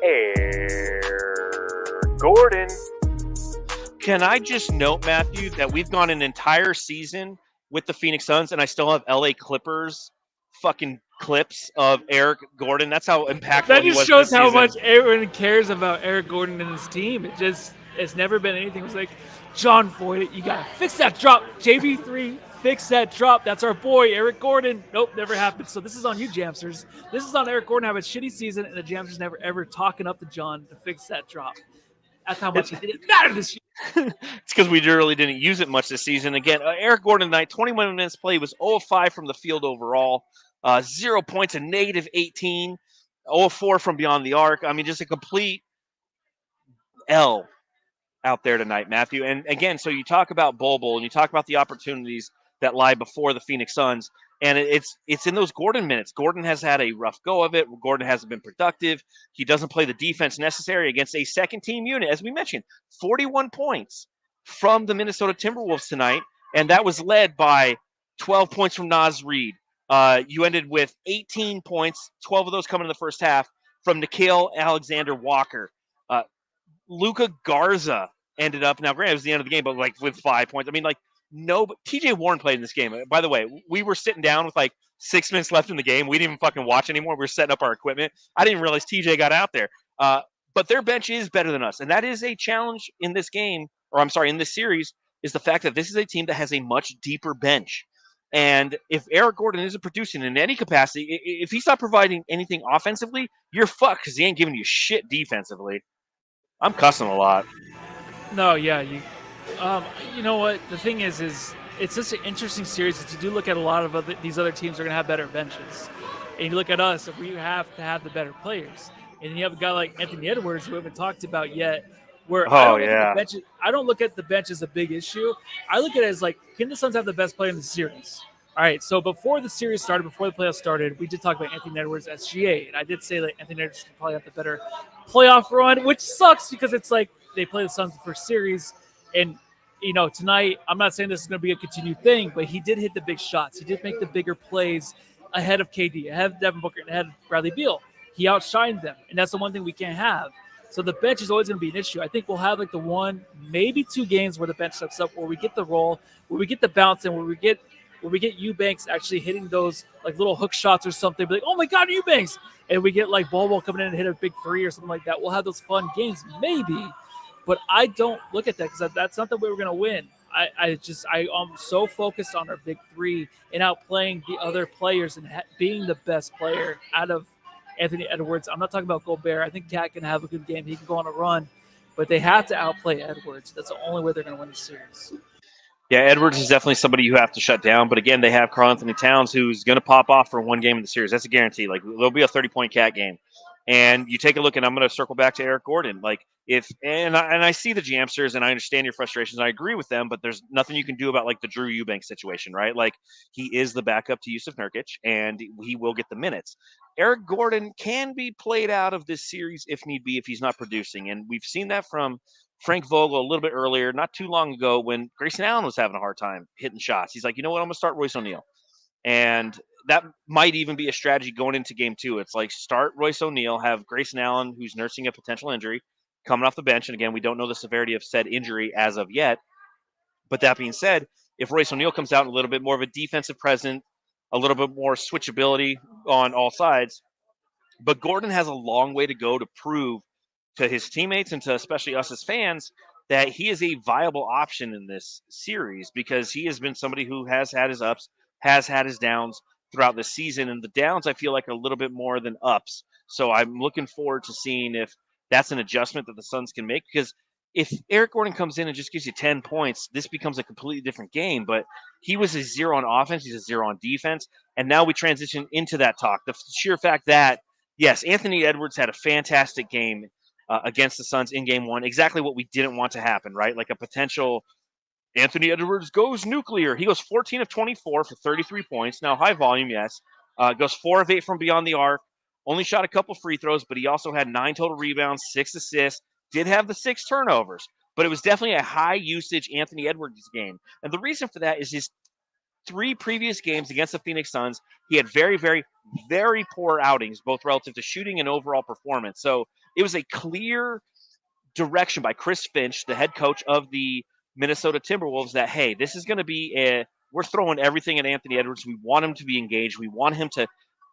Speaker 1: Eric Gordon. Can I just note, Matthew, that we've gone an entire season with the Phoenix Suns, and I still have LA Clippers fucking clips of Eric Gordon. That's how impactful
Speaker 2: That
Speaker 1: he was.
Speaker 2: just shows
Speaker 1: this
Speaker 2: how
Speaker 1: season.
Speaker 2: much everyone cares about Eric Gordon and his team. It's never been anything. It was like, John Voight, you gotta fix that drop. JB3, fix that drop. That's our boy, Eric Gordon. Nope, never happened. So this is on you, Jamsters. This is on Eric Gordon having a shitty season, and the Jamsters never ever talking up to John to fix that drop. That's how much he didn't matter this year.
Speaker 1: It's because we really didn't use it much this season. Again, Eric Gordon tonight, 21 minutes played, was 0 of 5 from the field overall, 0 points, a negative 18, 0 of 4 from beyond the arc. I mean, just a complete L out there tonight, Matthew. And again, so you talk about Bol and you talk about the opportunities that lie before the Phoenix Suns, and it's in those Gordon minutes. Gordon has had a rough go of it. Gordon hasn't been productive. He doesn't play the defense necessary against a second-team unit. As we mentioned, 41 points from the Minnesota Timberwolves tonight, and that was led by 12 points from Naz Reid. You ended with 18 points, 12 of those coming in the first half, from Nickeil Alexander-Walker. Luka Garza ended up, now granted it was the end of the game, but like with 5 points. I mean, like, no, but TJ Warren played in this game. By the way, we were sitting down with like 6 minutes left in the game. We didn't even fucking watch anymore. We were setting up our equipment. I didn't realize TJ got out there. But their bench is better than us. And that is a challenge in this game, or I'm sorry, in this series, is the fact that this is a team that has a much deeper bench. And if Eric Gordon isn't producing in any capacity, if he's not providing anything offensively, you're fucked because he ain't giving you shit defensively. I'm cussing a lot.
Speaker 2: No, yeah, you know what? The thing is it's just an interesting series. Is you do look at a lot of these other teams are going to have better benches, and you look at us, we have to have the better players. And then you have a guy like Anthony Edwards, who we haven't talked about yet. Where I don't look at the bench as a big issue. I look at it as like, can the Suns have the best player in the series? All right, so before the series started, before the playoffs started, we did talk about Anthony Edwards SGA, and I did say that Anthony Edwards can probably have the better playoff run, which sucks because it's like they play the Suns the first series, and tonight I'm not saying this is going to be a continued thing, but he did hit the big shots. He did make the bigger plays ahead of KD, ahead of Devin Booker, and ahead of Bradley Beal. He outshined them, and that's the one thing we can't have. So the bench is always going to be an issue. I think we'll have like the 1, maybe 2 games where the bench steps up, where we get the roll, where we get the bounce, and where we get Eubanks actually hitting those like little hook shots or something. Be like, oh my God, Eubanks! And we get like Bol coming in and hit a big 3 or something like that. We'll have those fun games, maybe. But I don't look at that because that's not the way we're going to win. I am so focused on our big 3 and outplaying the other players and being the best player out of Anthony Edwards. I'm not talking about Gobert. I think Cat can have a good game. He can go on a run. But they have to outplay Edwards. That's the only way they're going to win the series.
Speaker 1: Yeah, Edwards is definitely somebody you have to shut down. But again, they have Karl Anthony Towns, who's going to pop off for one game in the series. That's a guarantee. Like, there'll be a 30-point Cat game. And you take a look, and I'm going to circle back to Eric Gordon. Like, I see the Jamsters, and I understand your frustrations. I agree with them, but there's nothing you can do about like the Drew Eubanks situation, right? Like, he is the backup to Yusuf Nurkic, and he will get the minutes. Eric Gordon can be played out of this series if need be, if he's not producing, and we've seen that from Frank Vogel a little bit earlier, not too long ago, when Grayson Allen was having a hard time hitting shots. He's like, you know what, I'm going to start Royce O'Neal. And that might even be a strategy going into game 2. It's like, start Royce O'Neal, have Grayson Allen, who's nursing a potential injury, coming off the bench. And again, we don't know the severity of said injury as of yet. But that being said, if Royce O'Neal comes out a little bit more of a defensive presence, a little bit more switchability on all sides, but Gordon has a long way to go to prove to his teammates and to especially us as fans that he is a viable option in this series, because he has been somebody who has had his ups, has had his downs throughout the season, and the downs I feel like are a little bit more than ups. So I'm looking forward to seeing if that's an adjustment that the Suns can make, because if Eric Gordon comes in and just gives you 10 points, this becomes a completely different game. But he was a 0 on offense. He's a 0 on defense. And now we transition into that talk. The sheer fact that, yes, Anthony Edwards had a fantastic game against the Suns in game 1. Exactly what we didn't want to happen, right? Like a potential Anthony Edwards goes nuclear. He goes 14 of 24 for 33 points. Now, high volume, yes. Goes 4 of 8 from beyond the arc. Only shot a couple free throws, but he also had 9 total rebounds, 6 assists. Did have the 6 turnovers, but it was definitely a high-usage Anthony Edwards game. And the reason for that is his 3 previous games against the Phoenix Suns, he had very, very, very poor outings, both relative to shooting and overall performance. So it was a clear direction by Chris Finch, the head coach of the Minnesota Timberwolves, that, hey, this is going to be we're throwing everything at Anthony Edwards. We want him to be engaged. We want him to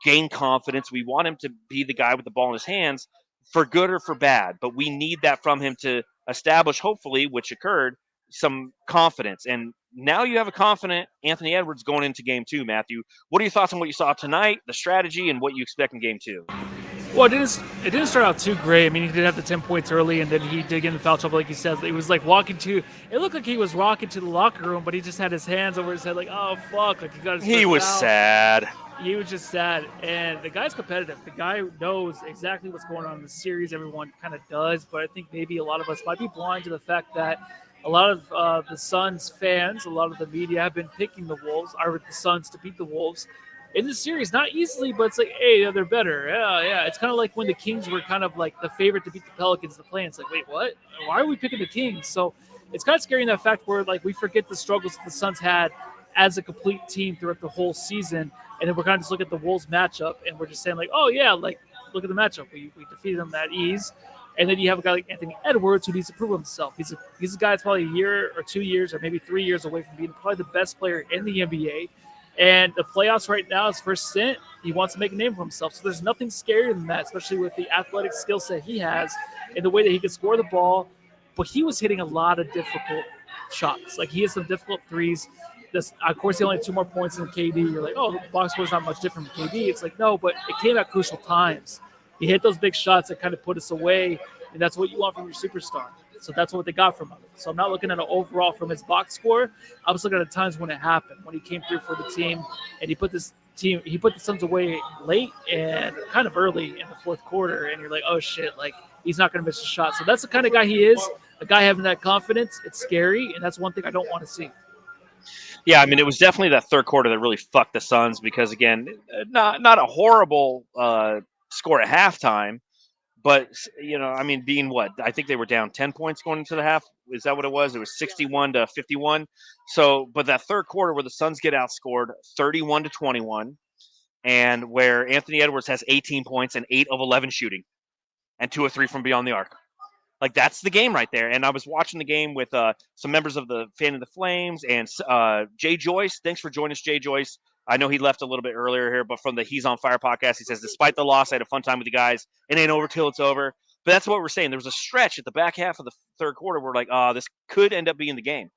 Speaker 1: gain confidence. We want him to be the guy with the ball in his hands, for good or for bad. But we need that from him to establish, hopefully, which occurred, some confidence. And now you have a confident Anthony Edwards going into game 2, Matthew. What are your thoughts on what you saw tonight, the strategy, and what you expect in game 2?
Speaker 2: Well, it didn't start out too great. I mean, he did have the 10 points early, and then he did get in foul trouble, like you said. It was like it looked like he was walking to the locker room, but he just had his hands over his head like, oh, fuck. Like, he got his
Speaker 1: He was
Speaker 2: foul.
Speaker 1: sad.
Speaker 2: He was just sad. And the guy's competitive. The guy knows exactly what's going on in the series. Everyone kind of does, but I think maybe a lot of us might be blind to the fact that a lot of the Suns fans, a lot of the media have been picking the Suns to beat the Wolves in the series, not easily, but it's like, hey, they're better. Yeah. It's kind of like when the Kings were kind of like the favorite to beat the Pelicans in the play. It's like, wait, what? Why are we picking the Kings? So it's kind of scary in that fact where like we forget the struggles the Suns had as a complete team throughout the whole season, and then we're kind of just looking at the Wolves matchup, and we're just saying like, oh yeah, like look at the matchup. We defeated them at ease. And then you have a guy like Anthony Edwards who needs to prove himself. He's a guy that's probably a year or 2 years or maybe 3 years away from being probably the best player in the NBA. And the playoffs right now, his first stint, he wants to make a name for himself. So there's nothing scarier than that, especially with the athletic skill set he has and the way that he can score the ball. But he was hitting a lot of difficult shots. Like, he had some difficult threes. Of course, he only had 2 more points than KD. You're like, oh, the box score is not much different from KD. It's like, no, but it came at crucial times. He hit those big shots that kind of put us away, and that's what you want from your superstar. So that's what they got from him. So I'm not looking at an overall from his box score. I was looking at the times when it happened, when he came through for the team, and he put the Suns away late and kind of early in the fourth quarter, and you're like, oh shit, like he's not going to miss a shot. So that's the kind of guy he is, a guy having that confidence. It's scary, and that's one thing I don't want to see.
Speaker 1: Yeah, I mean, it was definitely that third quarter that really fucked the Suns because, again, not a horrible score at halftime, but, you know, I mean, being what? I think they were down 10 points going into the half. Is that what it was? It was 61-51. So, but that third quarter where the Suns get outscored 31-21, and where Anthony Edwards has 18 points and 8 of 11 shooting and 2 of 3 from beyond the arc. Like, that's the game right there. And I was watching the game with some members of the Fan of the Flames and Jay Joyce. Thanks for joining us, Jay Joyce. I know he left a little bit earlier here, but from the He's on Fire podcast, he says, despite the loss, I had a fun time with you guys. It ain't over till it's over. But that's what we're saying. There was a stretch at the back half of the third quarter where we're like, this could end up being the game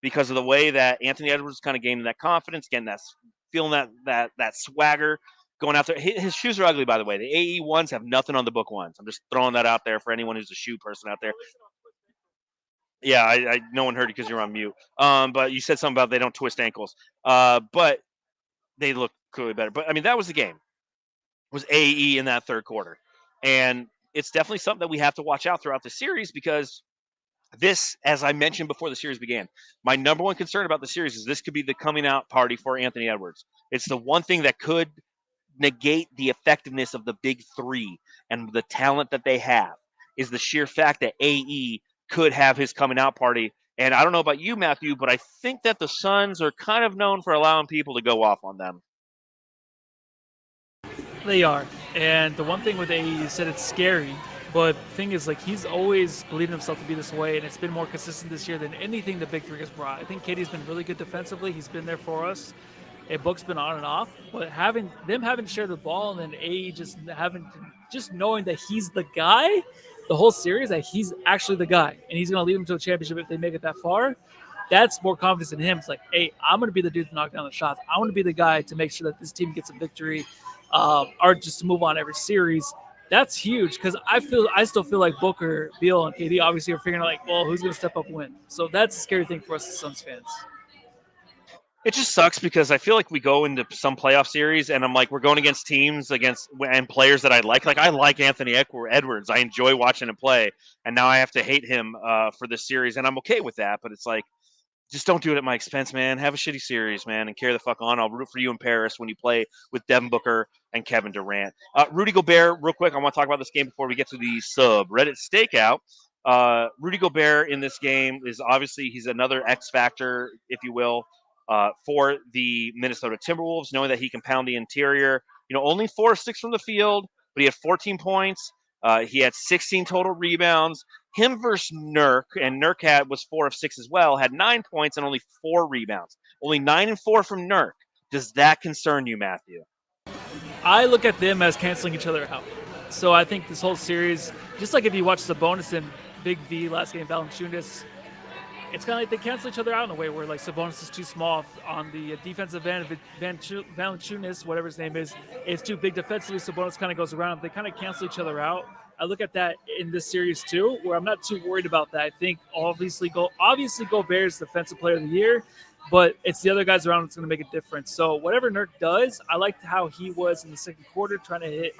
Speaker 1: because of the way that Anthony Edwards kind of gaining that confidence, getting that, feeling that swagger. Going out there, his shoes are ugly, by the way. The AE ones have nothing on the book ones. I'm just throwing that out there for anyone who's a shoe person out there. Yeah, I no one heard you because you're on mute. But you said something about they don't twist ankles. But they look clearly better. But I mean, that was the game. It was AE in that third quarter, and it's definitely something that we have to watch out throughout the series because this, as I mentioned before the series began, my number one concern about the series is this could be the coming out party for Anthony Edwards. It's the one thing that could negate the effectiveness of the big three and the talent that they have is the sheer fact that AE could have his coming out party. And I don't know about you, Matthew, but I think that the Suns are kind of known for allowing people to go off on them.
Speaker 2: They are. And the one thing with AE, you said it's scary, but the thing is, like, he's always believed himself to be this way, and it's been more consistent this year than anything the big three has brought. I think KD's been really good defensively. He's been there for us. Book's been on and off, but having to share the ball and then AE just knowing that he's the guy, the whole series, that he's actually the guy and he's going to lead them to a championship if they make it that far. That's more confidence in him. It's like, hey, I'm going to be the dude to knock down the shots. I want to be the guy to make sure that this team gets a victory, or just to move on every series. That's huge because I still feel like Booker, Beal, and KD obviously are figuring out like, well, who's going to step up and win. So that's a scary thing for us as Suns fans.
Speaker 1: It just sucks because I feel like we go into some playoff series and I'm like, we're going against teams and players that I like. Like I like Anthony Edwards. I enjoy watching him play, and now I have to hate him for this series, and I'm okay with that. But it's like, just don't do it at my expense, man. Have a shitty series, man, and carry the fuck on. I'll root for you in Paris when you play with Devin Booker and Kevin Durant. Rudy Gobert, real quick, I want to talk about this game before we get to the subreddit stakeout. Rudy Gobert in this game is obviously he's another X factor, if you will, for the Minnesota Timberwolves, knowing that he can pound the interior. Only 4 of 6 from the field, but he had 14 points. He had 16 total rebounds. Him versus Nurk, and Nurk was 4 of 6 as well, had 9 points and only 4 rebounds. Only 9 and 4 from Nurk. Does that concern you, Matthew?
Speaker 2: I look at them as canceling each other out. So I think this whole series, just like if you watch Sabonis and Big V last game, Valanciunas, it's kind of like they cancel each other out in a way where like Sabonis is too small on the defensive end. Valanciunas, whatever his name is too big defensively. Sabonis kind of goes around. They kind of cancel each other out. I look at that in this series too, where I'm not too worried about that. I think obviously Gobert is Defensive Player of the Year, but it's the other guys around that's going to make a difference. So whatever Nurk does, I liked how he was in the second quarter trying to hit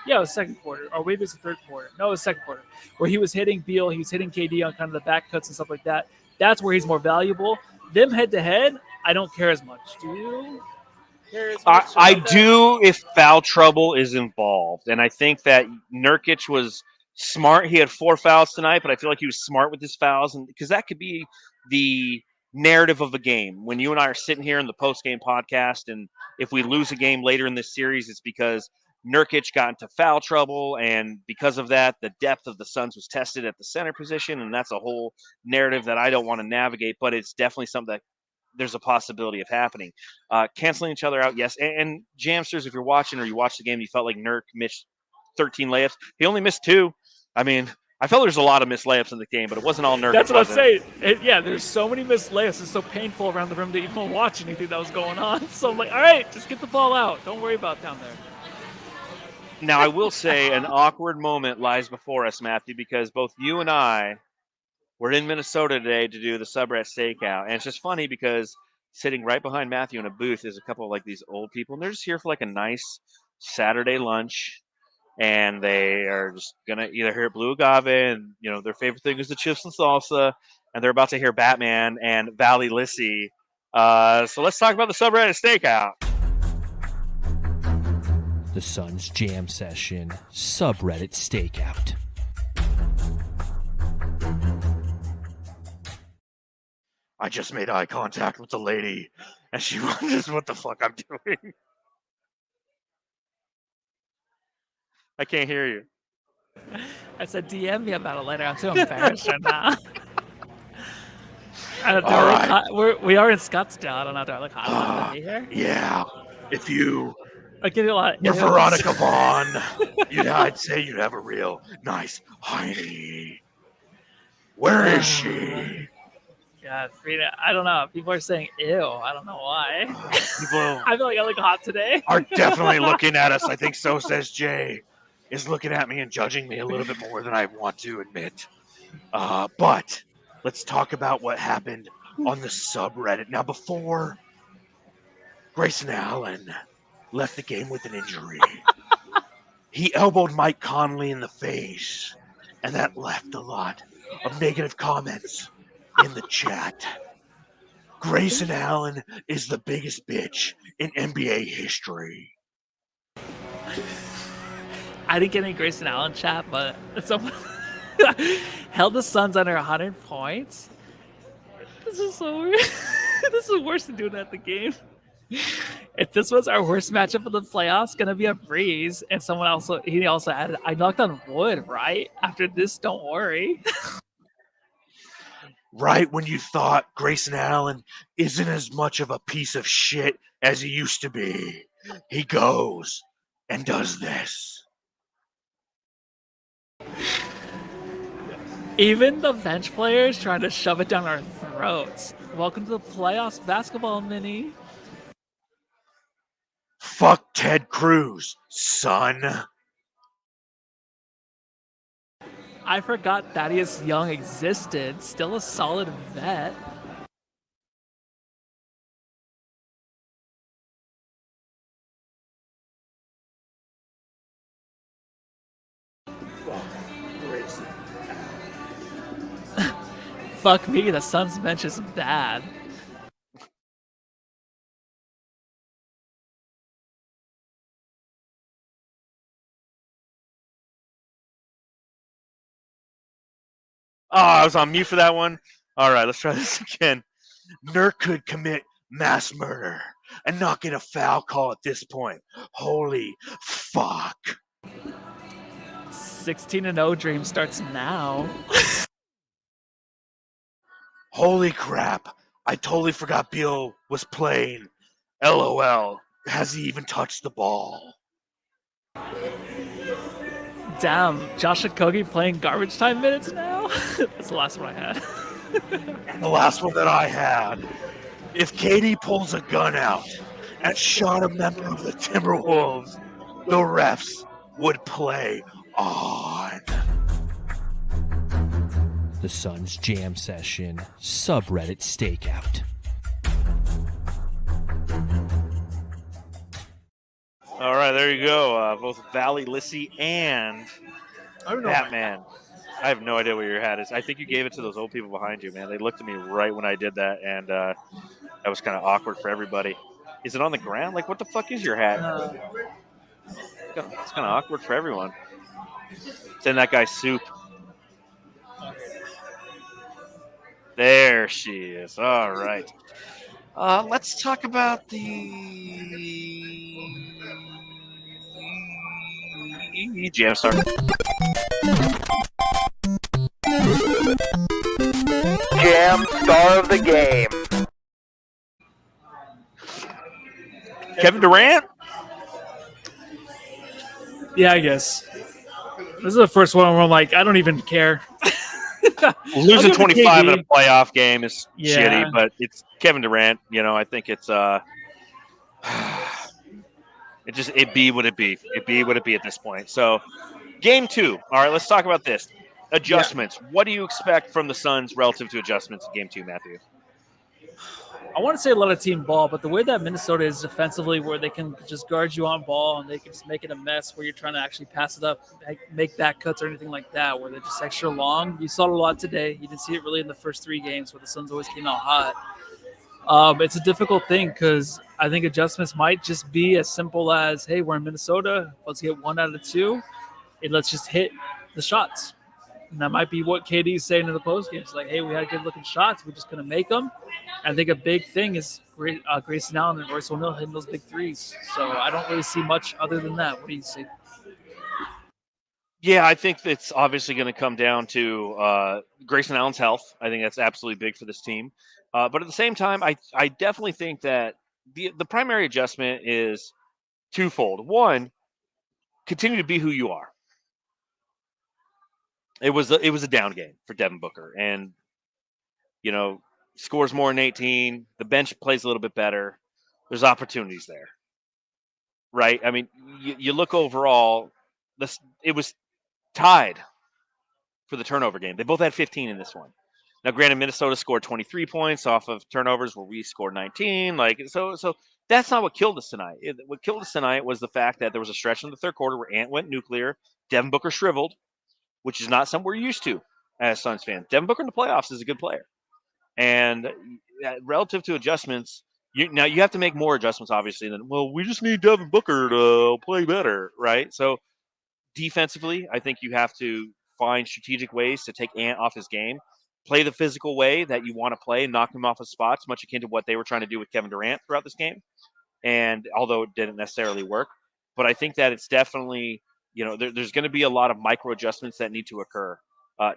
Speaker 2: it was second quarter, or maybe it's the third quarter. No, it was second quarter, where he was hitting Beal, he was hitting KD on kind of the back cuts and stuff like that. That's where he's more valuable. Them head to head, I don't care as much. Do you care as much?
Speaker 1: I do if foul trouble is involved, and I think that Nurkic was smart. He had 4 fouls tonight, but I feel like he was smart with his fouls, and because that could be the narrative of a game. When you and I are sitting here in the post-game podcast, and if we lose a game later in this series, it's because Nurkic got into foul trouble, and because of that, the depth of the Suns was tested at the center position, and that's a whole narrative that I don't want to navigate, but it's definitely something that there's a possibility of happening. Canceling each other out, yes. And Jamsters, if you're watching or you watched the game, you felt like Nurk missed 13 layups. He only missed 2. I mean, I felt there's a lot of missed layups in the game, but it wasn't all Nurk.
Speaker 2: That's what I'm saying. There's so many missed layups. It's so painful around the rim to even watch anything that was going on. So I'm like, all right, just get the ball out. Don't worry about down there.
Speaker 1: Now, I will say an awkward moment lies before us, Matthew, because both you and I were in Minnesota today to do the subreddit stakeout. And it's just funny because sitting right behind Matthew in a booth is a couple of like these old people, and they're just here for like a nice Saturday lunch. And they are just going to either hear Blue Agave and, their favorite thing is the chips and salsa. And they're about to hear Batman and Valley Lissy. So let's talk about the subreddit stakeout.
Speaker 10: The Suns Jam Session subreddit stakeout.
Speaker 3: I just made eye contact with the lady, and she wonders what the fuck I'm doing.
Speaker 1: I can't hear you.
Speaker 2: I said DM me about it later. I'm too embarrassed right now. I don't know.
Speaker 3: All right.
Speaker 2: We are in Scottsdale. I don't know. Do I look hot enough to be here?
Speaker 3: Yeah. If you
Speaker 2: I get a lot.
Speaker 3: were Veronica Vaughn, I'd say you'd have a real nice hiney. Where is she?
Speaker 2: Yeah, Frida. I don't know. People are saying ew. I don't know why.
Speaker 3: People
Speaker 2: I feel like I look hot today.
Speaker 3: are definitely looking at us. I think so says Jay. Is looking at me and judging me a little bit more than I want to admit. But let's talk about what happened on the subreddit. Now, before Grayson Allen left the game with an injury, he elbowed Mike Conley in the face, and that left a lot of negative comments in the chat. Grayson Allen is the biggest bitch in NBA history.
Speaker 2: I didn't get any Grayson Allen chat, but someone held the Suns under 100 points. This is so weird. This is worse than doing that at the game. If this was our worst matchup of the playoffs, gonna be a breeze. And he also added, I knocked on wood, right? After this, don't worry.
Speaker 3: Right when you thought Grayson Allen isn't as much of a piece of shit as he used to be, he goes and does this.
Speaker 2: Even the bench players trying to shove it down our throats. Welcome to the playoffs basketball, Mini.
Speaker 3: Fuck Ted Cruz, son.
Speaker 2: I forgot Thaddeus Young existed. Still a solid vet. Fuck me, the Suns bench is bad.
Speaker 3: Oh, I was on mute for that one. All right, let's try this again. Nurk could commit mass murder and not get a foul call at this point. Holy fuck.
Speaker 2: 16-0 dream starts now.
Speaker 3: Holy crap. I totally forgot Beal was playing. LOL. Has he even touched the ball?
Speaker 2: Damn, Josh Okogie playing garbage time minutes now? That's the last one I had.
Speaker 3: And the last one that I had. If KD pulls a gun out and shot a member of the Timberwolves, the refs would play on.
Speaker 10: The Suns Jam Session subreddit stakeout.
Speaker 3: All right, there you go. Both Valley Lissy and Batman. I have no idea what your hat is. I think you gave it to those old people behind you, man. They looked at me right when I did that, and that was kind of awkward for everybody. Is it on the ground? Like, what the fuck is your hat? It's kind of awkward for everyone. It's in that guy's soup. There she is. All right. Let's talk about the Jam Star.
Speaker 11: Jam Star of the game.
Speaker 3: Kevin Durant?
Speaker 2: Yeah, I guess. This is the first one where I'm like, I don't even care.
Speaker 3: Losing 25 in a playoff game is
Speaker 2: Yeah.
Speaker 3: shitty, but it's Kevin Durant. You know, I think it's it be what it be. It be what it be at this point. So, game 2. All right, let's talk about this. Adjustments. What do you expect from the Suns relative to adjustments in game 2, Matthew?
Speaker 2: I want to say a lot of team ball, but the way that Minnesota is defensively, where they can just guard you on ball and they can just make it a mess where you're trying to actually pass it up, make back cuts or anything like that, where they're just extra long. You saw it a lot today. You didn't see it really in the first 3 games where the Suns always came out hot. It's a difficult thing because I think adjustments might just be as simple as, hey, we're in Minnesota. Let's get 1 out of 2, and let's just hit the shots. And that might be what KD is saying in the postgame. It's like, hey, we had good looking shots. We're just going to make them. And I think a big thing is Grayson Allen and Royce O'Neal hitting those big threes. So I don't really see much other than that. What do you see?
Speaker 3: Yeah, I think it's obviously going to come down to Grayson Allen's health. I think that's absolutely big for this team. But at the same time, I definitely think that the primary adjustment is twofold. One, continue to be who you are. It was a down game for Devin Booker, and you know, scores more than 18. The bench plays a little bit better. There's opportunities there, right? I mean, you look overall. It was tied for the turnover game. They both had 15 in this one. Now, granted, Minnesota scored 23 points off of turnovers, where we scored 19. So that's not what killed us tonight. What killed us tonight was the fact that there was a stretch in the third quarter where Ant went nuclear. Devin Booker shriveled, which is not something we're used to as Suns fans. Devin Booker in the playoffs is a good player. And relative to adjustments, you have to make more adjustments, obviously, than, well, we just need Devin Booker to play better, right? So defensively, I think you have to find strategic ways to take Ant off his game, play the physical way that you want to play, knock him off his spots, much akin to what they were trying to do with Kevin Durant throughout this game. And although it didn't necessarily work, but I think that it's definitely, there's going to be a lot of micro adjustments that need to occur.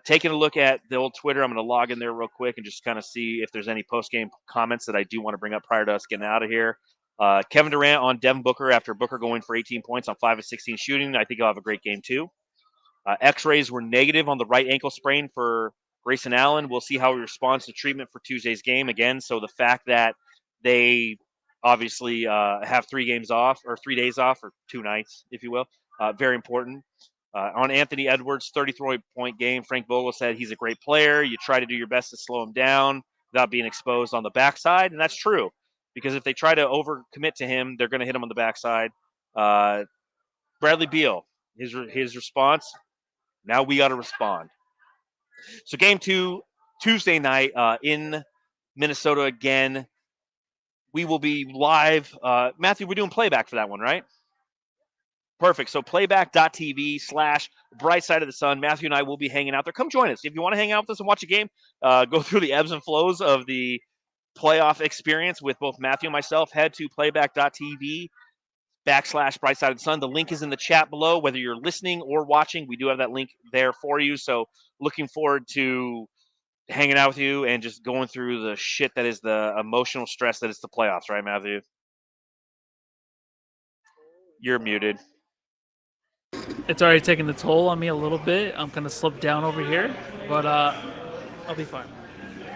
Speaker 3: Taking a look at the old Twitter, I'm going to log in there real quick and just kind of see if there's any post-game comments that I do want to bring up prior to us getting out of here. Kevin Durant on Devin Booker after Booker going for 18 points on 5 of 16 shooting. I think he'll have a great game too. X-rays were negative on the right ankle sprain for Grayson Allen. We'll see how he responds to treatment for Tuesday's game again. So the fact that they obviously have 3 games off, or 3 days off, or 2 nights, if you will, very important.
Speaker 1: On Anthony Edwards' 33-point game, Frank Vogel said he's a great player. You try to do your best to slow him down without being exposed on the backside, and that's true. Because if they try to overcommit to him, they're going to hit him on the backside. Bradley Beal, his response, now we got to respond. So game 2, Tuesday night in Minnesota again. We will be live. Matthew, we're doing playback for that one, right? Perfect. So playback.tv/Bright Side of the Sun. Matthew and I will be hanging out there. Come join us. If you want to hang out with us and watch a game, go through the ebbs and flows of the playoff experience with both Matthew and myself, head to playback.tv/Bright Side of the Sun. The link is in the chat below. Whether you're listening or watching, we do have that link there for you. So looking forward to hanging out with you and just going through the shit that is the emotional stress that is the playoffs, right, Matthew? You're muted.
Speaker 2: It's already taking the toll on me a little bit. I'm going to slip down over here, but I'll be fine.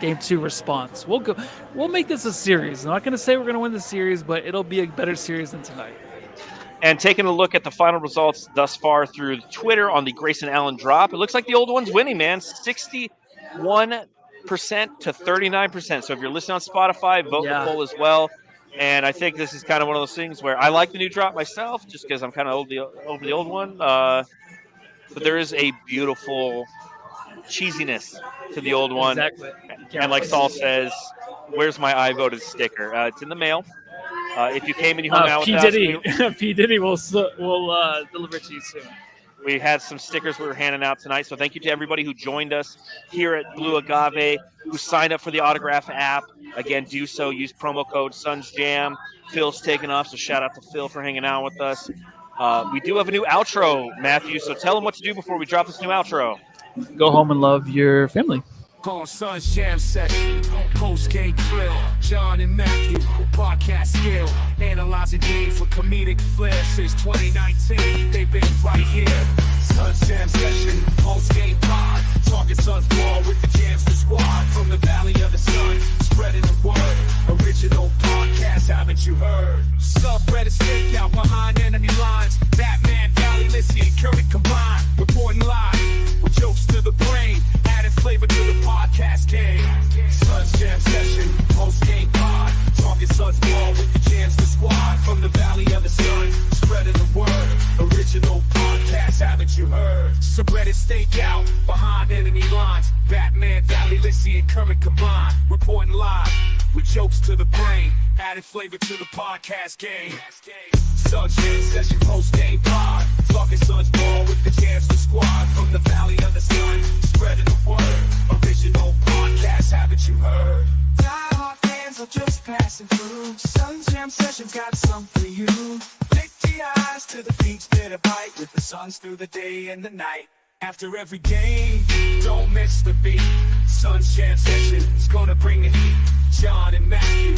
Speaker 2: Game 2 response. We'll make this a series. I'm not going to say we're going to win the series, but it'll be a better series than tonight.
Speaker 1: And taking a look at the final results thus far through Twitter on the Grayson Allen drop, it looks like the old one's winning, man. 61% to 39%. So if you're listening on Spotify, vote the poll as well. And I think this is kind of one of those things where I like the new drop myself, just because I'm kind of over the old one. But there is a beautiful cheesiness to the old one.
Speaker 2: Exactly.
Speaker 1: And like Saul says, where's my I voted sticker? It's in the mail. If you came and you hung out with us,
Speaker 2: P. Diddy will deliver to you soon.
Speaker 1: We had some stickers we were handing out tonight. So thank you to everybody who joined us here at Blue Agave, who signed up for the Autograph app. Again, do so. Use promo code SunsJam. Phil's taking off, so shout out to Phil for hanging out with us. We do have a new outro, Matthew, so tell them what to do before we drop this new outro.
Speaker 2: Go home and love your family.
Speaker 9: On Suns Jam Session, post-game thrill, John and Matthew, podcast skill, analyzing games with comedic flair since 2019, they've been right here. Suns Jam Session, post-game pod, talking Suns ball with the Jamster squad, from the Valley of the Sun, spreading the word, original podcast, haven't you heard? Subreddit stick out behind enemy lines, Batman, Valley, Lissy, and Curry combined, reporting live, with jokes to the brain, adding flavor to the podcast game. Suns Jam Session, post-game pod, talking Suns ball with the Jamster squad, from the Valley of the Sun, spreading the word, original podcast, haven't you heard? Subreddit stakeout, behind enemy lines, Batman, Valley, Lissy, and Kermit combined, reporting live, with jokes to the brain, adding flavor to the podcast game. Suns Jam Session, post-game pod, talking Suns ball with the Jamster squad, from the Valley of the Sun, spreading the word, original podcast, haven't you heard? Die-hard fans are just passing through, Suns Jam Session's got some for you. Lick the eyes to the beats that a bite, with the Suns through the day and the night. After every game, don't miss the beat. Suns Jam Session is gonna bring the heat. John and Matthew,